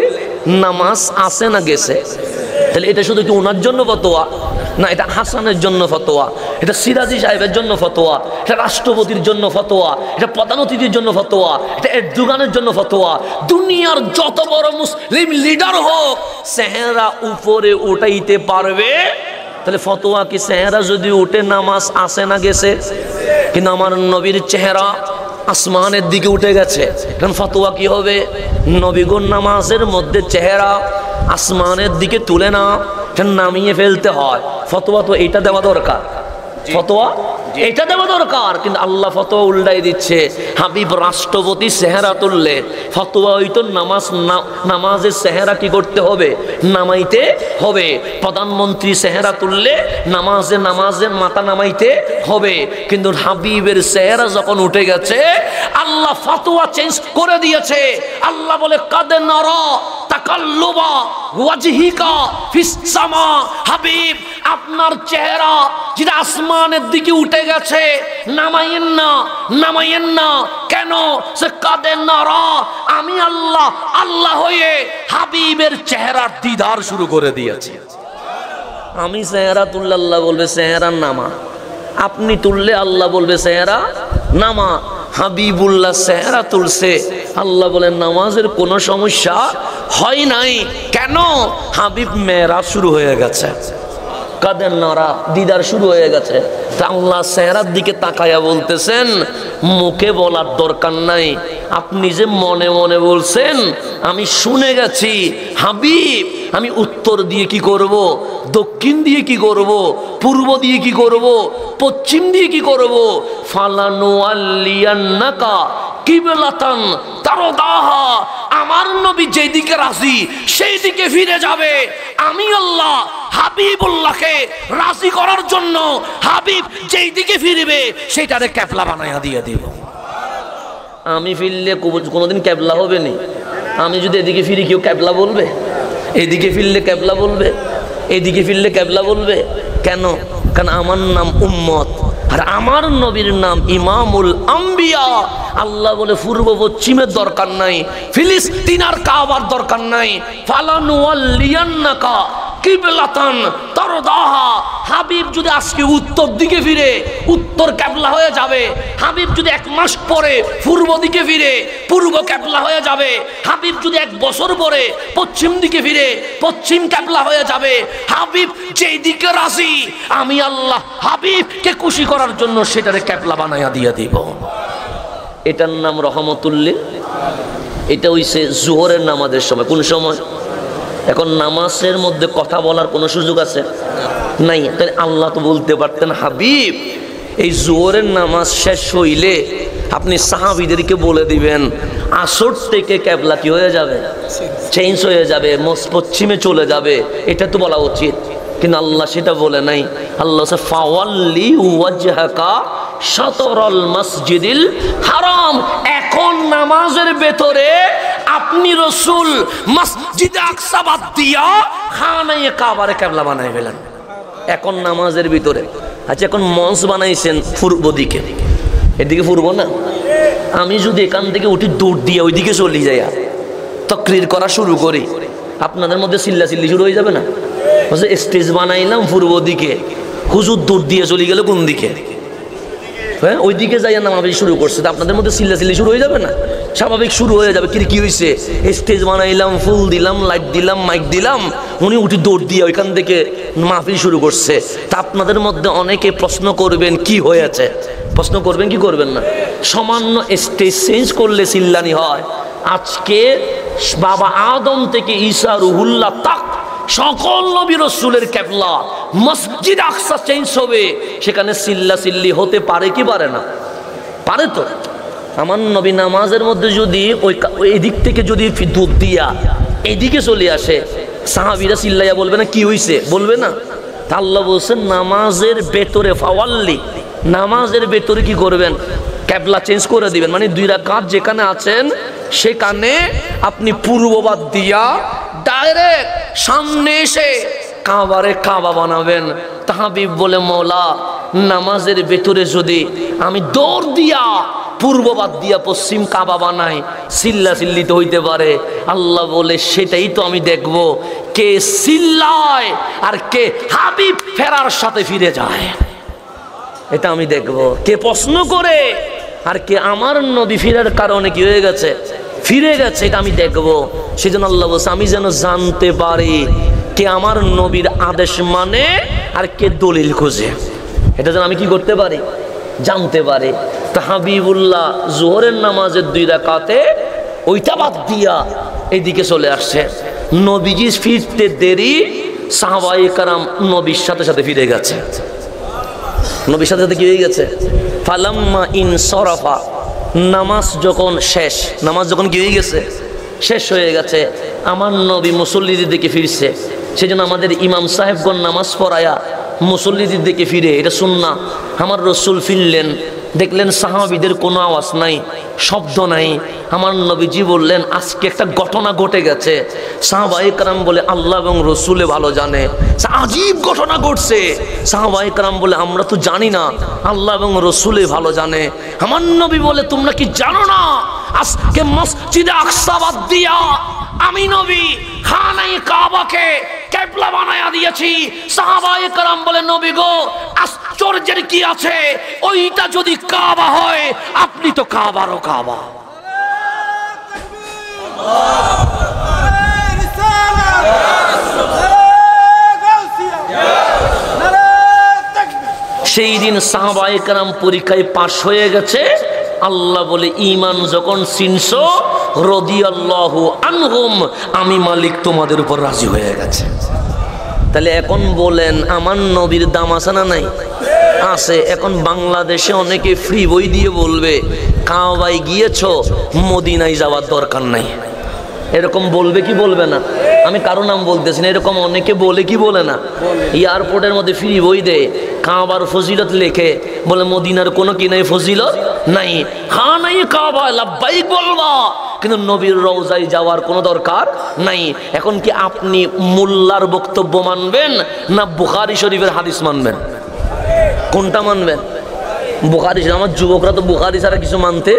নামাজ আছে না গেছে? তাহলে এটা শুধু কি ওনার জন্য ফতোয়া না, এটা হাসানের জন্য ফতোয়া, এটা সিরাজি সাহেবের জন্য ফতোয়া, এটা রাষ্ট্রপতির জন্য ফতোয়া, এটা প্রধান অতিথির জন্য ফতোয়া, এটা এরদোগানের জন্য ফতোয়া। দুনিয়ার যত বড় মুসলিম লিডার হোক, চেহারা উপরে উঠাইতে পারবে। তাহলে ফতোয়া কি চেহারা যদি উঠে নামাজ আসে না গেছে? কিন্তু আমার নবীর চেহারা আসমানের দিকে উঠে গেছে, এখন ফতোয়া কি হবে? নবীগণ নামাজের মধ্যে চেহারা আসমানের দিকে তুলে না, নামিয়ে ফেলতে হয়। ফতোয়া তো এইটা দেওয়া দরকার, ফতোয়া এটা দেওয়া দরকার। কিন্তু আল্লাহ ফতোয়া উল্টাই দিচ্ছে। হাবিব রাষ্ট্রপতি চেহারা তুললে ফতোয়া হইতো নামাজের চেহারা কি করতে হবে? নামাইতে হবে। প্রধানমন্ত্রী চেহারা তুললে নামাজের মাথা নামাইতে হবে। কিন্তু হাবিবের চেহারা যখন উঠে গেছে, আল্লাহ ফতোয়া চেঞ্জ করে দিয়েছে। আল্লাহ বলে কাদে নারা তাকাল্লুবা ওয়াজহিকা ফিস সামা। হাবিব, আপনার চেহারা যেটা আসমানের দিকে উঠে গেছে, নামাইয়েন না, নামাইয়েন না। কেন? সে কাদে নারা, আমি আল্লাহ আল্লাহ হয়ে হাবিবের চেহারার দিদার শুরু করে দিয়েছি। আমি চেহারা তুললে আল্লাহ বলবে চেহারা নামা, আপনি তুললে আল্লাহ বলবে চেহারা নামা। হাবিবুল্লাহ চেহারা তুলছে, আল্লাহ বলেন নামাজের কোনো সমস্যা হয় নাই। কেন? হাবিব মেরাজ শুরু হয়ে গেছে, কাদের নারা দিদার শুরু হয়ে গেছে। তা আল্লাহ চেহারার দিকে তাকায়া বলতেছেন, মুখে বলার দরকার নাই, আপনি যে মনে মনে বলছেন আমি শুনে গেছি। হাবিব, আমি উত্তর দিয়ে কি করব, দক্ষিণ দিয়ে কি করব, পূর্ব দিয়ে কি করব, পশ্চিম দিয়ে কি করব? ফালানু আল্লিয়ান্নাকা কিবলাতান তারদাহা। আমার নবী যেদিকে রাজি সেই দিকে ফিরে যাবে। আমি আল্লাহ হাবিবুল্লাহকে রাজি করার জন্য হাবিব যেই দিকে ফিরবে সেটারে ক্যাবলা বানাইয়া দিয়ে দিব। আমি ফিরলে কোনোদিন ক্যাবলা হবে না। আমি যদি এদিকে ফিরি, কেউ ক্যাবলা বলবে? এদিকে ফিরলে ক্যাবলা বলবে, এদিকে ফিরলে ক্যাবলা বলবে। কেন? কারণ আমার নাম উম্মত, আর আমার নবীর নাম ইমামুল আম্বিয়া। আল্লাহ বলে পূর্ব পশ্চিমের দরকার নাই, ফিলিস্তিন আর কাবার দরকার নাই। ফালানুয়াল্লিয়ান্নাকা কিবলাতান তারদাহা। হাবিব যদি আজকে উত্তর দিকে ফিরে, উত্তর ক্যাবলা হয়ে যাবে। হাবিব যদি 1 মাস পরে পূর্ব দিকে ফিরে, পূর্ব ক্যাবলা হয়ে যাবে। হাবিব যদি 1 বছর পরে পশ্চিম দিকে ফিরে, পশ্চিম ক্যাবলা হয়ে যাবে। হাবিব যেই দিকে রাজি, আমি আল্লাহ হাবিবকে খুশি করার জন্য সেটারে ক্যাবলা বানাইয়া দিয়ে দিব। এটার নাম রহমতুল্লিল। এটা হইছে জোহরের নামাজের সময়। কোন সময়? এখন নামাজের মধ্যে কথা বলার কোনো সুযোগ আছে নাই। তাই আল্লাহ তো বলতে পারতেন, হাবিব এই জোহরের নামাজ শেষ হইলে আপনি সাহাবীদেরকে বলে দিবেন আসর থেকে ক্যাবলা কি হয়ে যাবে, চেঞ্জ হয়ে যাবে, পশ্চিমে চলে যাবে। এটা তো বলা উচিত, কিন্তু আল্লাহ সেটা বলে নাই। আল্লাহ ফাওয়াল্লি ওয়াজহাকা শাতরাল মসজিদিল হারাম। এখন নামাজের ভেতরে আপনি রাসূল মসজিদে আকসা বাদ দিয়া খানায়ে কাবার কিবলা বানাই ফেলেন। এখন নামাজের ভিতরে। আচ্ছা, এখন মঞ্চ বানাইছেন পূর্ব দিকে, এদিকে পূর্ব না। আমি যদি এখান থেকে উঠি দৌড় দিয়ে ওইদিকে চলে যাই, তাকরীর করা শুরু করি, আপনাদের মধ্যে চিল্লাচিল্লি শুরু হয়ে যাবে না? স্টেজ বানাইলাম পূর্ব দিকে, হুজুর দৌড় দিয়ে চলে গেল কোন দিকে? হ্যাঁ, ওই দিকে যাইয়া নামাজ শুরু করছে, তা আপনাদের মধ্যে চিল্লাচিল্লি শুরু হয়ে যাবে না? স্বাভাবিক শুরু হয়ে যাবে। কি হয়েছে? স্টেজ বানাইলাম, ফুল দিলাম, লাইট দিলাম, মাইক দিলাম, উনি উঠি দৌড় দিয়ে ওইখান থেকে মাহফিল শুরু করছে। তা আপনাদের মধ্যে অনেকে প্রশ্ন করবেন কি হয়েছে, প্রশ্ন করবেন কি করবেন না? সামান্য স্টেজ চেঞ্জ করলে চিল্লানি হয়। আজকে বাবা আদম থেকে ঈসা রুহুল্লাহ তাক সকল নবী রাসূলের কিবলা মসজিদ আকসা চেঞ্জ হবে, সেখানে চিল্লাচিল্লি হতে পারে কি পারে না? পারে তো। আমার নবী নামাজের মধ্যে যদি ওই দিক থেকে যদি দুধ দিয়া এইদিকে চলে আসে, সাহাবীরা চিল্লাইয়া বলবে না কি হইছে? বলবে না? তা আল্লাহ বলছেন নামাজের ভেতরে ফাওয়াল্লি, নামাজের ভেতরে কি করবেন? কিবলা চেঞ্জ করে দিবেন। মানে 2 রাকাত যেখানে আছেন সেখানে আপনি পূর্ববাদ দিয়া ডাইরেক্ট সামনে এসে কাবারে কাবা বানাবেন। তাহাবিব বলে মওলা নামাজের ভেতরে যদি আমি দৌড় দিয়া পূর্ববাদ দিয়া পশ্চিম কাবা বানাই, চিল্লা চিল্লিতে হইতে পারে। আল্লাহ বলে সেটাই তো আমি দেখব, কে চিল্লায় আর কে হাবিব ফেরার সাথে ফিরে যায়, এটা আমি দেখব। কে প্রশ্ন করে আর কে আমার নবী ফিরার কারণে কি হয়ে গেছে, ফিরে গেছে, এটা আমি দেখব। সেজন্য আল্লাহ বলছে আমি যেন জানতে পারি কে আমার নবীর আদেশ মানে আর কে দলিল খোঁজে, এটা যেন আমি কি করতে পারি, জানতে পারি। তা হাবিবুল্লাহ জোহরের নামাজের 2 রাকাতে ওইটা বাদ দিয়া এইদিকে চলে আসছে। নবীজি ফিরতে দেরি, সাহাবায়ে কেরাম নবীর সাথে সাথে ফিরে গেছে। নবীর সাথে সাথে কি হয়ে গেছে, ফালাম্মা ইনসরাফা, নামাজ যখন শেষ, নামাজ যখন কি হয়ে গেছে, শেষ হয়ে গেছে, আমার নবী মুসল্লিদের দিকে ফিরছে। সেজন্য আমাদের ইমাম সাহেবগণ নামাজ পড়ায়া মুসল্লিদের দিকে ফিরে, এটা সুন্নাহ। আমার রসুল ফিরলেন, দেখলেন সাহাবীদের কোনো আওয়াজ নাই, শব্দ নাই। আমার নবীজি বললেন আজকে একটা ঘটনা ঘটে গেছে। সাহাবায়ে কেরাম বলে আল্লাহ এবং রসুলে ভালো জানে, আজীব ঘটনা ঘটছে। সাহাবায়ে কেরাম বলে আমরা তো জানি না, আল্লাহ এবং রসুলে ভালো জানে। আমার নবী বলে তোমরা কি জানো না আজকে মসজিদে আকসা বাদ দিয়া আমি নবী খানায়ে কাবাকে কিবলা বানায়া দিয়েছি। সাহাবায়ে কেরাম বলে নবী গো আশ্চর্যের কি আছে, ওইটা যদি কাবা হয় আপনি তো কাবারও কাবা। সেই দিন সাহাবায়ে কেরাম পরীক্ষায় পাশ হয়ে গেছে। আল্লাহ বলে ঈমান যখন চিনছো রাদিয়াল্লাহু আনহুম, আমি মালিক তোমাদের উপর রাজি হয়ে গেছে। তাহলে এখন বলেন আমার নবীর দাম আছে না নাই? আছে। এখন বাংলাদেশে অনেকে ফ্রি বই দিয়ে বলবে কাবায় গিয়েছো, মদিনায় যাওয়ার দরকার নাই, এরকম বলবে কি বলবে না? আমি কারো নাম বলতেছি না, এরকম অনেকে বলে কি বলে না? এয়ারপোর্টের মধ্যে ফ্রি বই দেয়, কাবার ফজিলত লেখে, বলে মদিনার কোনো কি নাই ফজিলত নাই। হ্যাঁ নাই কাবা লাব্বাইক বলবা, কিন্তু নবীর রওজায় যাওয়ার কোনো দরকার নাই। এখন কি আপনি মোল্লার বক্তব্য মানবেন না বুখারী শরীফের হাদিস মানবেন? কোনটা মানবেন? বুখারী। আমার যুবকরা তো বুখারী ছাড়া কিছু মানতে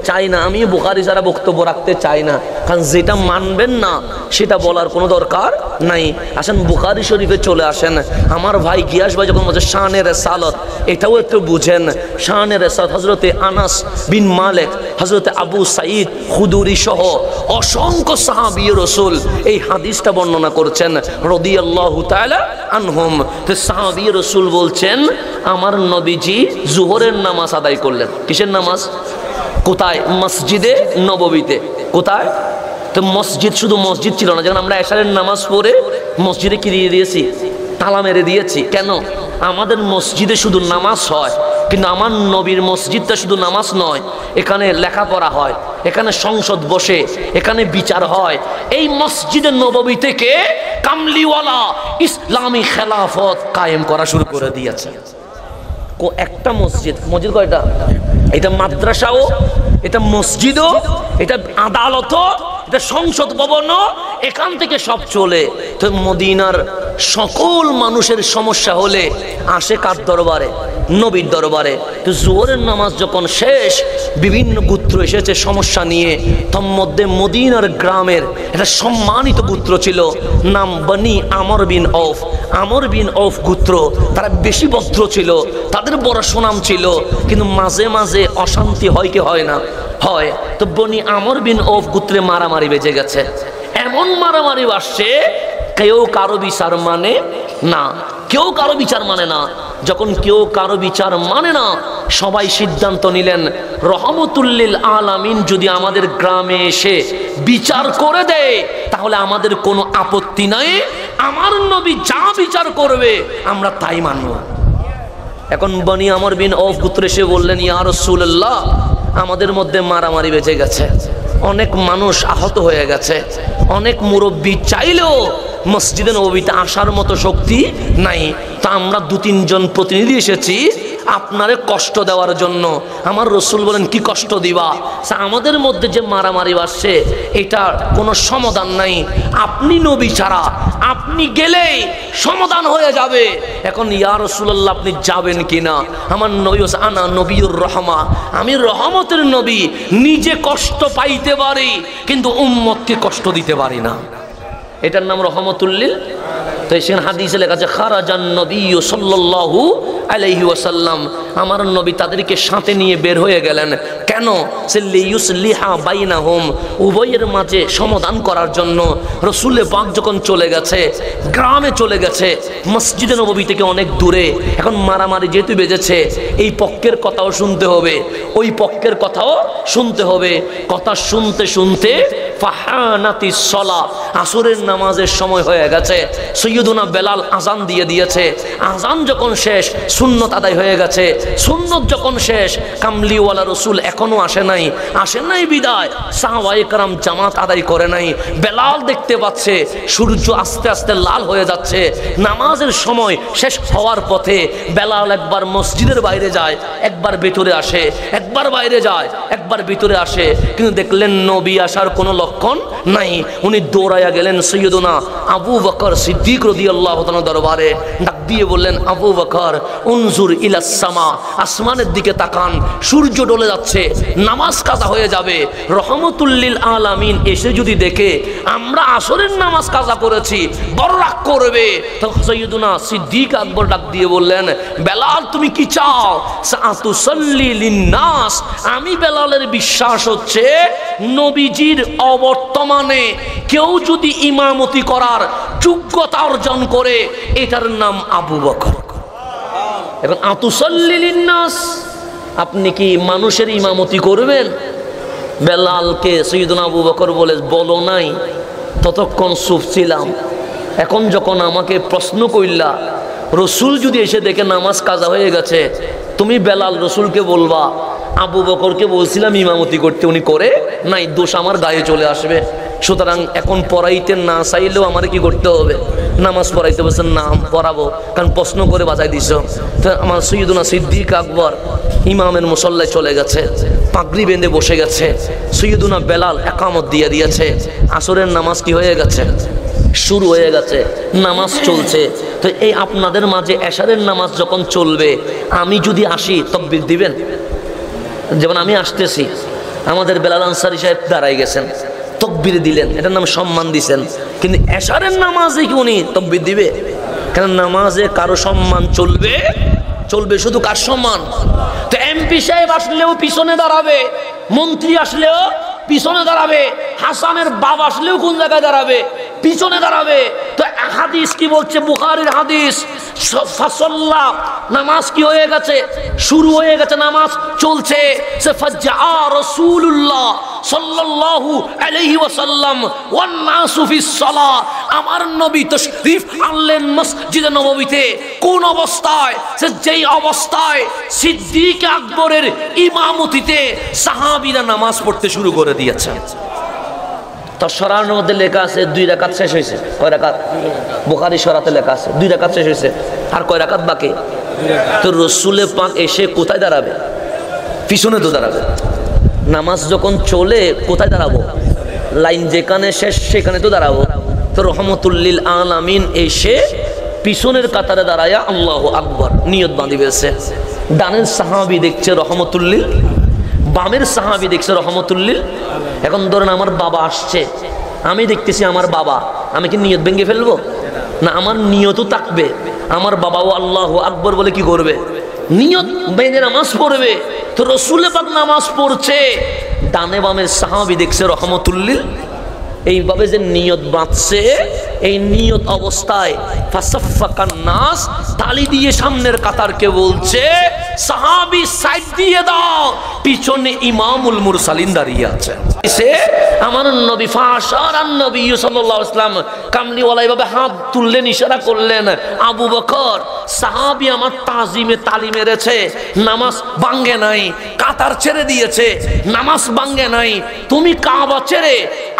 চাই না, আমি বুখারী ছাড়া বক্তব্য রাখতে চাই না, কারণ যেটা মানবেন না সেটা বলার কোনো দরকার নাই। আসেন বুখারী শরীফে চলে আসেন। আমার ভাই গিয়াস ভাই যখন বলছে শানে রিসালাত, এটাও একটু বুঝেন। শানে রিসালাত হযরতে আনাস বিন মালিক, হযরতে আবু সাঈদ খুদরি সহ অসংখ্য সাহাবী রাসূল এই হাদিসটা বর্ণনা করছেন রাদিয়াল্লাহু তাআলা আনহুম। তো সাহাবী রাসূল বলছেন আমার নবীজি যোহরের নামাজ আদায় করলেন। কিসের নামাজ? কোথায়? মসজিদে নববীতে। কোথায়? তো মসজিদ শুধু মসজিদ ছিল না, যখন আমরা এশারের নামাজ পড়ে মসজিদে কি দিয়ে দিয়েছি? তালা মেরে দিয়েছি। কেন? আমাদের মসজিদে শুধু নামাজ হয়, কিন্তু আমার নবীর মসজিদটা শুধু নামাজ নয়, এখানে লেখাপড়া হয়, এখানে সংসদ বসে, এখানে বিচার হয়। এই মসজিদে নববী থেকে কামলিওয়ালা ইসলামী খেলাফত কায়েম করা শুরু করে দিয়েছে। একটা মসজিদ, মসজিদ কয়টা? এটা মাদ্রাসাও, এটা মসজিদও, এটা আদালতও, এটা সংসদ ভবনও, এখান থেকে সব চলে। তো মদিনার সকল মানুষের সমস্যা হলে আসে কার দরবারে? নবীর দরবারে। তো জোহরের নামাজ যখন শেষ, বিভিন্ন গোত্র এসেছে সমস্যা নিয়ে। তার মধ্যে মদিনার গ্রামের একটা সম্মানিত গোত্র ছিল, নাম বনি আমর বিন আউফ। আমর বিন আউফ গোত্র, তারা বেশি ভদ্র ছিল, তাদের বড় সুনাম ছিল, কিন্তু মাঝে মাঝে অশান্তি হয় কি হয় না? হয়। তো বনি আমর বিন আউফ গোত্রে মারামারি বেজে গেছে। এমন মারামারি আসছে কেউ কারো বিচার মানে না, কেউ কারো বিচার মানে না। যখন কেউ কারো বিচার মানে না, সবাই সিদ্ধান্ত নিলেন রহমতুল্লিল আলামিন যদি আমাদের গ্রামে এসে বিচার করে দেয় তাহলে আমাদের কোনো আপত্তি নাই, আমার নবী যা বিচার করবে আমরা তাই মানব। এখন বনি আমর বিন আউফ গোত্র এসে বললেন ইয়া রাসূলুল্লাহ, আমাদের মধ্যে মারামারি বেজে গেছে, অনেক মানুষ আহত হয়ে গেছে, অনেক মুরব্বী চাইলেও মসজিদে নববীতে আসার মতো শক্তি নাই। তা আমরা 2-3 জন প্রতিনিধি এসেছি আপনারে কষ্ট দেওয়ার জন্য। আমার রসুল বলেন কি কষ্ট দিবা? আমাদের মধ্যে যে মারামারি আসছে এটার কোনো সমাধান নাই, আপনি নবী ছাড়া আপনি গেলেই সমাধান হয়ে যাবে। এখন ইয়া রাসূলুল্লাহ আপনি যাবেন কিনা? আমার নবী আনা নবীর রহমা, আমি রহমতের নবী, নিজে কষ্ট পাইতে পারি কিন্তু উম্মতকে কষ্ট দিতে পারি না। এটার নাম রহমতুল্লিল। তো সেখানে হাদিসে লেখা আছে খারাজান নবী সাল্লাল্লাহু আলাইহি ওয়াসাল্লাম, আমার নবী তাদেরকে সাথে নিয়ে বের হয়ে গেলেন। কেন? সে লিয়ুসলিহা বাইনাহুম, উভয়ের মাঝে সমাধান করার জন্য। রসুল পাক যখন চলে গেছে, গ্রামে চলে গেছে, মসজিদে নববী থেকে অনেক দূরে, এখন মারামারি যেহেতু বেজেছে, এই পক্ষের কথাও শুনতে হবে, ওই পক্ষের কথাও শুনতে হবে। কথা শুনতে শুনতে ফাহানাতিস সালাত, আসরের নামাজের সময় হয়ে গেছে। সৈয়দুনা বেলাল আজান দিয়ে দিয়েছে। আজান যখন শেষ, সুন্নত আদায় হয়ে গেছে। সুন্নত যখন শেষ, কামলিওয়ালা রসুল এখনো আসে নাই বিদায় সাহাবায়ে কেরাম জামাত আদায় করে নাই। বেলাল দেখতে পাচ্ছে সূর্য আস্তে আস্তে লাল হয়ে যাচ্ছে, নামাজের সময় শেষ হওয়ার পথে। বেলাল একবার মসজিদের বাইরে যায়, একবার ভিতরে আসে, একবার বাইরে যায়, একবার ভিতরে আসে, কিন্তু দেখলেন নবী আসার কোনো লক্ষণ নাই। উনি দৌড়াইয়া গেলেন সৈয়দুনা আবু বকর সিদ্দিক রাদিয়াল্লাহু তাআলা দরবারে, ডাক দিয়ে বললেন আবু বকর উনজুর ইলাস সামা, আসমানের দিকে তাকান, সূর্য ডলে যাচ্ছে, নামাজ কাজা হয়ে যাবে। রহমতুল্লিল আলামিন এসে যদি দেখে আমরা আসরের নামাজ কাজা করেছি, বড় রাগ করবে। তখন সৈয়দুনা সিদ্দিক আকবর ডাক দিয়ে বললেন বেলাল তুমি কি চাও? সাআতুসাল্লি লিন্নাস, আমি বেলালের বিশ্বাস হচ্ছে নবীজির অবর্তমানে কেউ যদি ইমামতি করার যোগ্যতা অর্জন করে এটার নাম আবু বকর। এখন আতুসাল্লি লিন্নাস, আপনি কি মানুষের ইমামতি করবেন? বেলালকে সৈয়দনা আবু বকর বলো নাই, ততক্ষণ চুপ ছিলাম। এখন যখন আমাকে প্রশ্ন কইলা, রসুল যদি এসে দেখে নামাজ কাজা হয়ে গেছে, তুমি বেলাল রসুলকে বলবা আবু বকরকে বলছিলাম ইমামতি করতে, উনি করে নাই, দোষ আমার গায়ে চলে আসবে। সুতরাং এখন পড়াইতে না চাইলেও আমার কি করতে হবে? নামাজ পড়াইতে বলছেন, নাম পড়াবো, কারণ প্রশ্ন করে বাজাই দিছ। তো আমার সৈয়দুনা সিদ্দিক আকবর ইমামের মুসল্লায় চলে গেছে, পাগড়ি বেঁধে বসে গেছে। সৈয়দুনা বেলাল একামত দিয়ে দিয়েছে, আসরের নামাজ কি হয়ে গেছে? শুরু হয়ে গেছে, নামাজ চলছে। তো এই আপনাদের মাঝে এশারের নামাজ যখন চলবে, আমি যদি আসি তাকবীর দিবেন? যেমন আমি আসতেছি, আমাদের বেলাল আনসারী সাহেব দাঁড়াই গেছেন, তাকবীর দিলেন, এটার নাম সম্মান দিছেন। কিন্তু এশারের নামাজে কি উনি তাকবীর দিবে? কারণ নামাজে কারো সম্মান চলবে, চলবে শুধু কার সম্মান? তো এমপি সাহেব আসলেও পিছনে দাঁড়াবে, মন্ত্রী আসলেও পিছনে দাঁড়াবে, হাসানের বাবা আসলেও কোন জায়গায় দাঁড়াবে? পিছনে দাঁড়াবে। তো হাদিস কি বলছে? বুখারীর হাদিস, ফাসাল্লাহ, নামাজ কি হয়ে গেছে? শুরু হয়ে গেছে, নামাজ চলছে। সে ফাজ্জা রাসূলুল্লাহ সাল্লাল্লাহু আলাইহি ওয়াসাল্লাম ওয়ান নাসু ফিস সালাহ, আমার নবী তাশরীফ আনলেন মসজিদে নববীতে। কোন অবস্থায়? সে যেই অবস্থায় সিদ্দিক আকবরের ইমামতিতে সাহাবীরা নামাজ পড়তে শুরু করে দিয়েছে। তো শরার মধ্যে লেখা আছে 2 রাকাত শেষ হয়েছে। কয় রাকাত? বুখারী শরাতে লেখা আছে 2 রাকাত শেষ হয়েছে, আর কয় রাকাত বাকি? তো রসুলে পাক এসে কোথায় দাঁড়াবে? পিছনে তো দাঁড়াবে। নামাজ যখন চলে কোথায় দাঁড়াবো? লাইন যেখানে শেষ সেখানে তো দাঁড়াবো। তো রহমতুল্লিল আলামিন এসে পিছনের কাতারে দাঁড়ায়া আল্লাহু আকবার নিয়ত বাঁধিবেছে। ডানের সাহাবী দেখছে রহমতুল্লিল, বামের সাহাবী দেখছে রহমতুল্লিল। এখন ধরেন আমার বাবা আসছে, আমি দেখতেছি আমার বাবা, আমি কি নিয়ত ভেঙে ফেলবো? না, আমার নিয়তও থাকবে। আমার বাবাও আল্লাহু আকবার বলে কি করবে? নিয়ত বেঁধে নামাজ পড়বে। তো রসুল পাক নামাজ পড়ছে, ডানে বামের সাহাবী দেখছে রহমতুল্লিল, এইভাবে যে নিয়ত বাঁধছে, এই নিয়ত অবস্থায় ফাসাফাকান নাস, তালি দিয়ে সামনের কাতারকে বলছে সাহাবী সাইড দিয়ে দাও, পিছনে ইমামুল মুরসালিন দাঁড়িয়ে আছে। সে আমার নবী ফাশারান নবী সাল্লাল্লাহু আলাইহি ওয়াসাল্লাম কামলিওয়ালা এইভাবে হাত তুললেন, ইশারা করলেন, আবু বকর সাহাবী আমার তাজিমে তালি মেরেছে, নামাজ ভাঙ্গে নাই, কাতার ছেড়ে দিয়েছে, নামাজ ভাঙ্গে নাই। তুমি কাবা ছেড়ে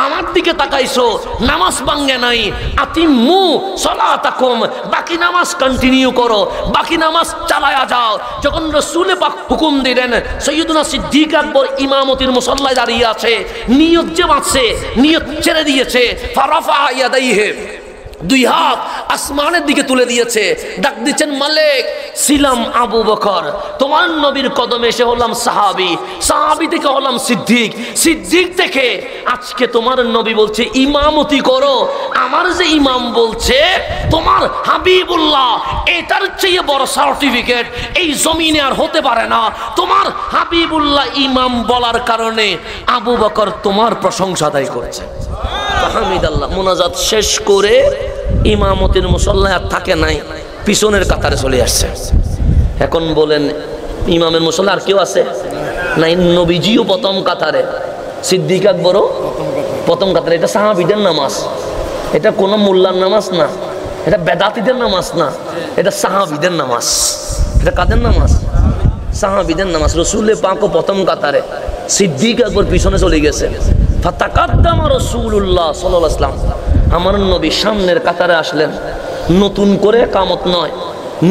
আমার দিকে তাকাইছো, নামাজ ভাঙ্গে নাই। আতিম্মু সালাতাকুম, বাকি নামাজ কন্টিনিউ করো, বাকি নামাজ চালায়া যাও। যখন রাসূল পাক হুকুম দিলেন, সাইয়্যিদুনা সিদ্দিক আকবর ইমামতির মুসল্লায় দাঁড়িয়ে আছে, নিয়ত যে বাঁচছে, নিয়ত ছেড়ে দিয়েছে। ফারাফা ইয়াদাইহি, দুই হাত আসমানের দিকে তুলে দিয়েছে, ডাক দিচ্ছেন মালিক। ছিলাম আবু বকর, তোমার নবীর কদমে এসে হলাম সাহাবী, সাহাবী থেকে হলাম সিদ্দিক, সিদ্দিক থেকে আজকে তোমার নবী বলছে ইমামতি করো। আমার যে ইমাম বলছে তোমার হাবিবুল্লাহ, এটার চেয়ে বড় সার্টিফিকেট এই জমিনে আর হতে পারে না। তোমার হাবিবুল্লাহ ইমাম বলার কারণে আবু বকর তোমার প্রশংসা আদায় করেছে। হামিদাল্লাহ। মোনাজাত শেষ করে ইমামতির মুসল্লায় আর থাকে নাই, পিছনের কাতারে চলে আসছে। এখন বলেন ইমামের মুসল্লা আর কেউ আছে নাই? নবীজিও প্রথম কাতারে, সিদ্দিক আকবরও প্রথম কাতারে। এটা সাহাবীদের নামাজ, এটা কোনো মোল্লার নামাজ না, এটা বেদাতীদের নামাজ না, এটা সাহাবীদের নামাজ। এটা কাদের নামাজ? সাহাবীদের নামাজ। রাসূল পাকও প্রথম কাতারে, সিদ্দিক আকবর পিছনে চলে গেছে। ফাতাকাদ্দামা রাসূলুল্লাহ সাল্লাল্লাহু আলাইহি ওয়াসাল্লাম, আমার নবী সামনের কাতারে আসলেন। নতুন করে কামত নয়,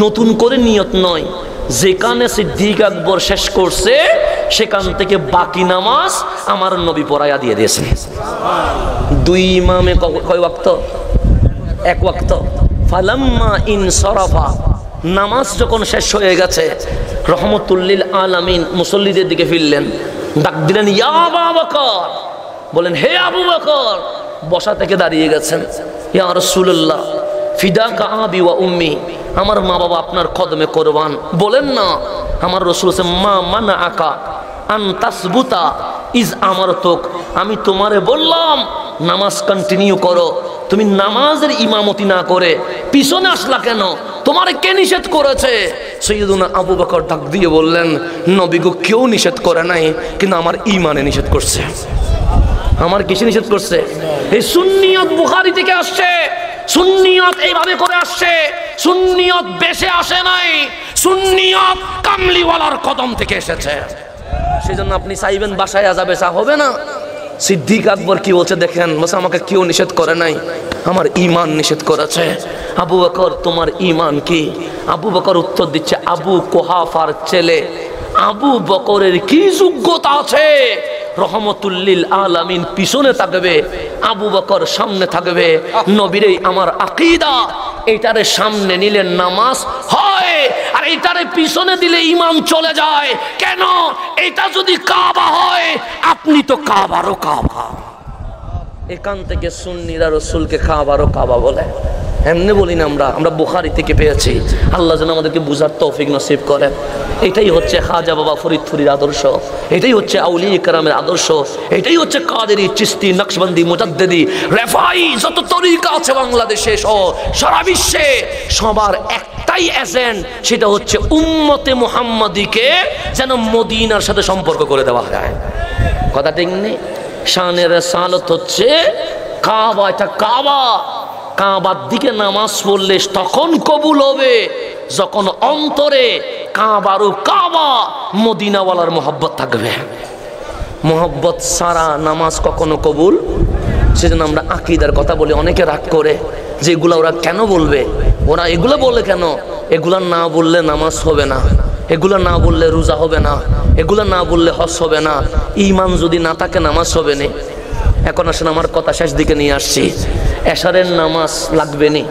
নতুন করে নিয়ত নয়, যেখানে সিদ্দিক আকবর শেষ করছে সেখান থেকে বাকি নামাজ আমার নবী পড়াইয়া দিয়ে দিয়েছেন। দুই ইমামে কয় ওয়াক্ত? এক ওয়াক্ত। ফালাম্মা ইনসারাফা, নামাজ যখন শেষ হয়ে গেছে, রহমতুল্লিল আলামিন মুসল্লিদের দিকে ফিরলেন, ডাক দিলেন ইয়া আবু বকর, বলেন হে আবু বকর। বসা থেকে দাঁড়িয়ে গেছেন। ইয়া রাসূলুল্লাহ ফিদাকা আবি ওয়া উম্মি, আমার মা বাবা আপনার কদমে কোরবান। বলেন না। আমার রাসূল মা মানা আকা আন তাসবুতা ইজ আমারতুক, আমি তোমারে বললাম নামাজ কন্টিনিউ করো, তুমি নামাজের ইমামতি না করে পিছনে আসলা কেন? তোমারে কে নিষেধ করেছে? সাইয়্যিদুনা আবু বকর ডাক দিয়ে বললেন, নবী গো কেউ নিষেধ করে নাই, কিন্তু আমার ঈমানে নিষেধ করছে। আমার কিসে নিষেধ করছে? এই সুন্নিয়ত বুখারী থেকে আসছে, সুন্নিয়ত এইভাবে করে আসছে, সুন্নিয়ত বেশে আসে নাই, সুন্নিয়ত কামলিওয়ালার কদম থেকে এসেছে। সেজন্য আপনি চাইবেন বাসায় আযাবে চা হবে না। সিদ্দিক আকবর কি বলছে দেখেন, বলছে আমাকে কেউ নিষেধ করে নাই, আমার ঈমান নিষেধ করেছে। আবু বকর তোমার ঈমান কি? আবু বকর উত্তর দিচ্ছে, আবু কুহাফার ছেলে আবু বকরের কি যোগ্যতা আছে? রহমতুল্লিল আলামিন পিছনে থাকবে, আবু বকর সামনে থাকবে। নবীর আমার আকীদা, এটারে সামনে নিলে নামাজ হয়, আর এটারে পিছনে দিলে ইমাম চলে যায়। কেন? এটা যদি কাবা হয়, আপনি তো কাবারও কাবা। এখান থেকে সুন্নিরা রাসূলকে কাবারও কাবা বলে। এমনি বলি না, আমরা বুখারী থেকে পেয়েছি। আল্লাহ যেন আমাদেরকে বুঝার তৌফিক নসিব করেন। এটাই হচ্ছে খাজা বাবা ফরিদপুরীর আদর্শ, এটাই হচ্ছে আউলিয়া কেরামের আদর্শ, এটাই হচ্ছে কাদেরী, চিশতি, নকশবন্দি, মুজাদ্দিদি, রেফাই, যত তরিকা আছে বাংলাদেশে সহ সারা বিশ্বে, সবার একটাই এজেন্ড, সেটা হচ্ছে উম্মতে মুহাম্মাদিকে যেন মদিনার সাথে সম্পর্ক করে দেওয়া যায়। কথা ঠিক নেই? শানের সালত হচ্ছে কাবা, এটা কাবা। কাবার দিকে নামাজ পড়লে তখন কবুল হবে যখন অন্তরে কাবারও কাবা মদিনাওয়ালার মোহাব্বত থাকবে। মোহাব্বত ছাড়া নামাজ কখনো কবুল। সেজন্য আমরা আকীদার কথা বলি, অনেকে রাগ করে যে এগুলা ওরা কেন বলবে, ওরা এগুলো বলে কেন? এগুলা না বললে নামাজ হবে না, এগুলা না বললে রোজা হবে না, এগুলা না বললে হজ হবে না। ঈমান যদি না থাকে নামাজ হবে না। এখন আসলে আমার কথা শেষ দিকে নিয়ে আসছি। এশারের নামাজ লাগবে নি?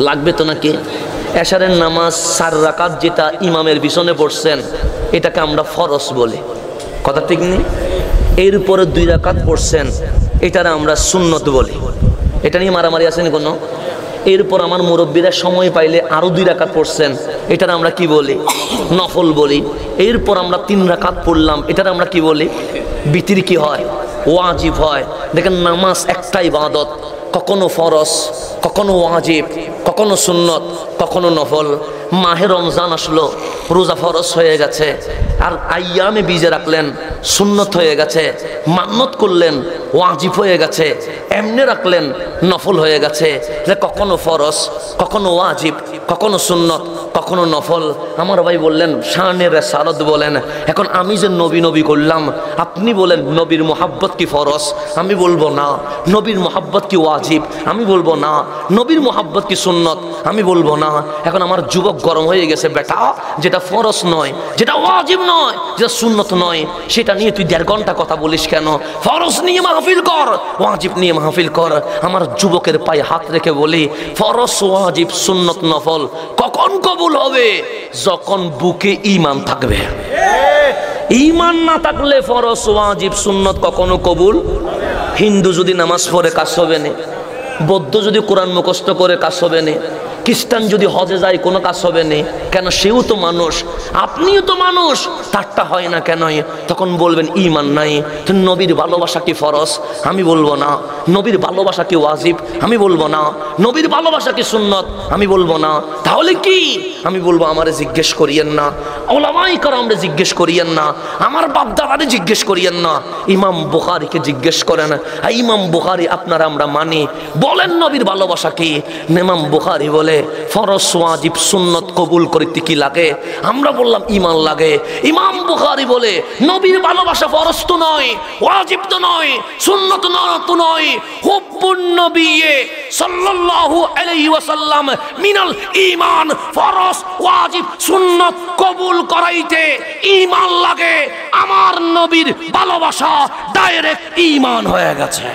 লাগবে তো নাকি? এশারের নামাজ 4 রাকাত যেটা ইমামের পিছনে পড়ছেন, এটাকে আমরা ফরজ বলি। কথা ঠিক নেই? এরপরে 2 রাকাত পড়ছেন, এটারে আমরা সুন্নত বলি। এটা নিয়ে মারামারি আসেনি কোনো? এরপর আমার মুরব্বীরা সময় পাইলে আরো 2 রাকাত পড়ছেন, এটার আমরা কি বলি? নফল বলি। এরপর আমরা 3 রাকাত পড়লাম, এটার আমরা কি বলি? বিতির কি হয়? ওয়াজিব হয়। দেখেন নামাজ একটা ইবাদত, কখনো ফরজ, কখনো ওয়াজিব, কখনো সুন্নত, কখনো নফল। মাহে রমজান আসলো, রোজা ফরজ হয়ে গেছে, আর আইয়ামে বীজে রাখলেন, সুন্নত হয়ে গেছে। মান্নত করলেন ওয়াজিব হয়ে গেছে, এমনি রাখলেন নফল হয়ে গেছে। যে কখনো ফরজ, কখনো ওয়াজিব, কখনো সুন্নত, কখনো নফল। আমার ভাই বললেন শানের রেসালত বলেন, এখন আমি যে নবী নবী করলাম, আপনি বলেন নবীর মোহাব্বত কি ফরজ? আমি বলবো না। নবীর মোহাব্বত কি ওয়াজিব? আমি বলবো না। নবীর মোহাব্বত কি সুন্নত? আমি বলবো না। এখন আমার যুবক গরম হয়ে গেছে, বেটা যেটা ফরজ নয়, যেটা ওয়াজিব নয়, যেটা সুন্নত নয়, সেটা নিয়ে তুই 1.5 ঘন্টা কথা বলিস কেন? ফরজ নিয়ে মাহফিল কর, ওয়াজিব নিয়ে মাহফিল কর। আমার যুবকের পায়ে হাত রেখে বলি, ফরজ, ওয়াজিব, সুন্নত, নফল কখন কবুল হবে? যখন বুকে ঈমান থাকবে। ঈমান না থাকলে ফরজ, ওয়াজিব, সুন্নত কখনো কবুল। হিন্দু যদি নামাজ পড়ে কাজ হবে না, বৌদ্ধ যদি কোরআন মুখস্থ করে কাজ হবে না, খ্রিস্টান যদি হজে যায় কোনো কাজ হবে না। কেন? সেও তো মানুষ, আপনিও তো মানুষ, তারটা হয় না কেন? তখন বলবেন ঈমান নাই। তো নবীর ভালোবাসা কি ফরজ? আমি বলবো না। নবীর ভালোবাসা কি ওয়াজিব? আমি বলবো না। নবীর ভালোবাসা কি সুন্নত? আমি বলবো না। তাহলে কি? আমি বলবো আমারে জিজ্ঞেস করিয়েন না, ওলামায়ে কেরামরে জিজ্ঞেস করিয়েন না, আমার বাপ দাদারে জিজ্ঞেস করিয়েন না, ইমাম বুখারীকে জিজ্ঞেস করেন। ইমাম বুখারী আপনারা আমরা মানি, বলেন নবীর ভালোবাসা কি? ইমাম বুখারী বলে ফরজ, ওয়াজিব, সুন্নত কবুল করতে কি লাগে? আমরা বললাম ঈমান লাগে। ইমাম বুখারী বলে নবীর ভালোবাসা ফরজ তো নয়, ওয়াজিব তো নয়, সুন্নত তো নয়, হুব্বুন নবী সাল্লাল্লাহু আলাইহি ওয়াসাল্লাম মিনাল ঈমান। ফরজ, ওয়াজিব, সুন্নত কবুল করাইতে ঈমান লাগে। আমার নবীর ভালোবাসা ডাইরেক্ট ঈমান হয়ে গেছে।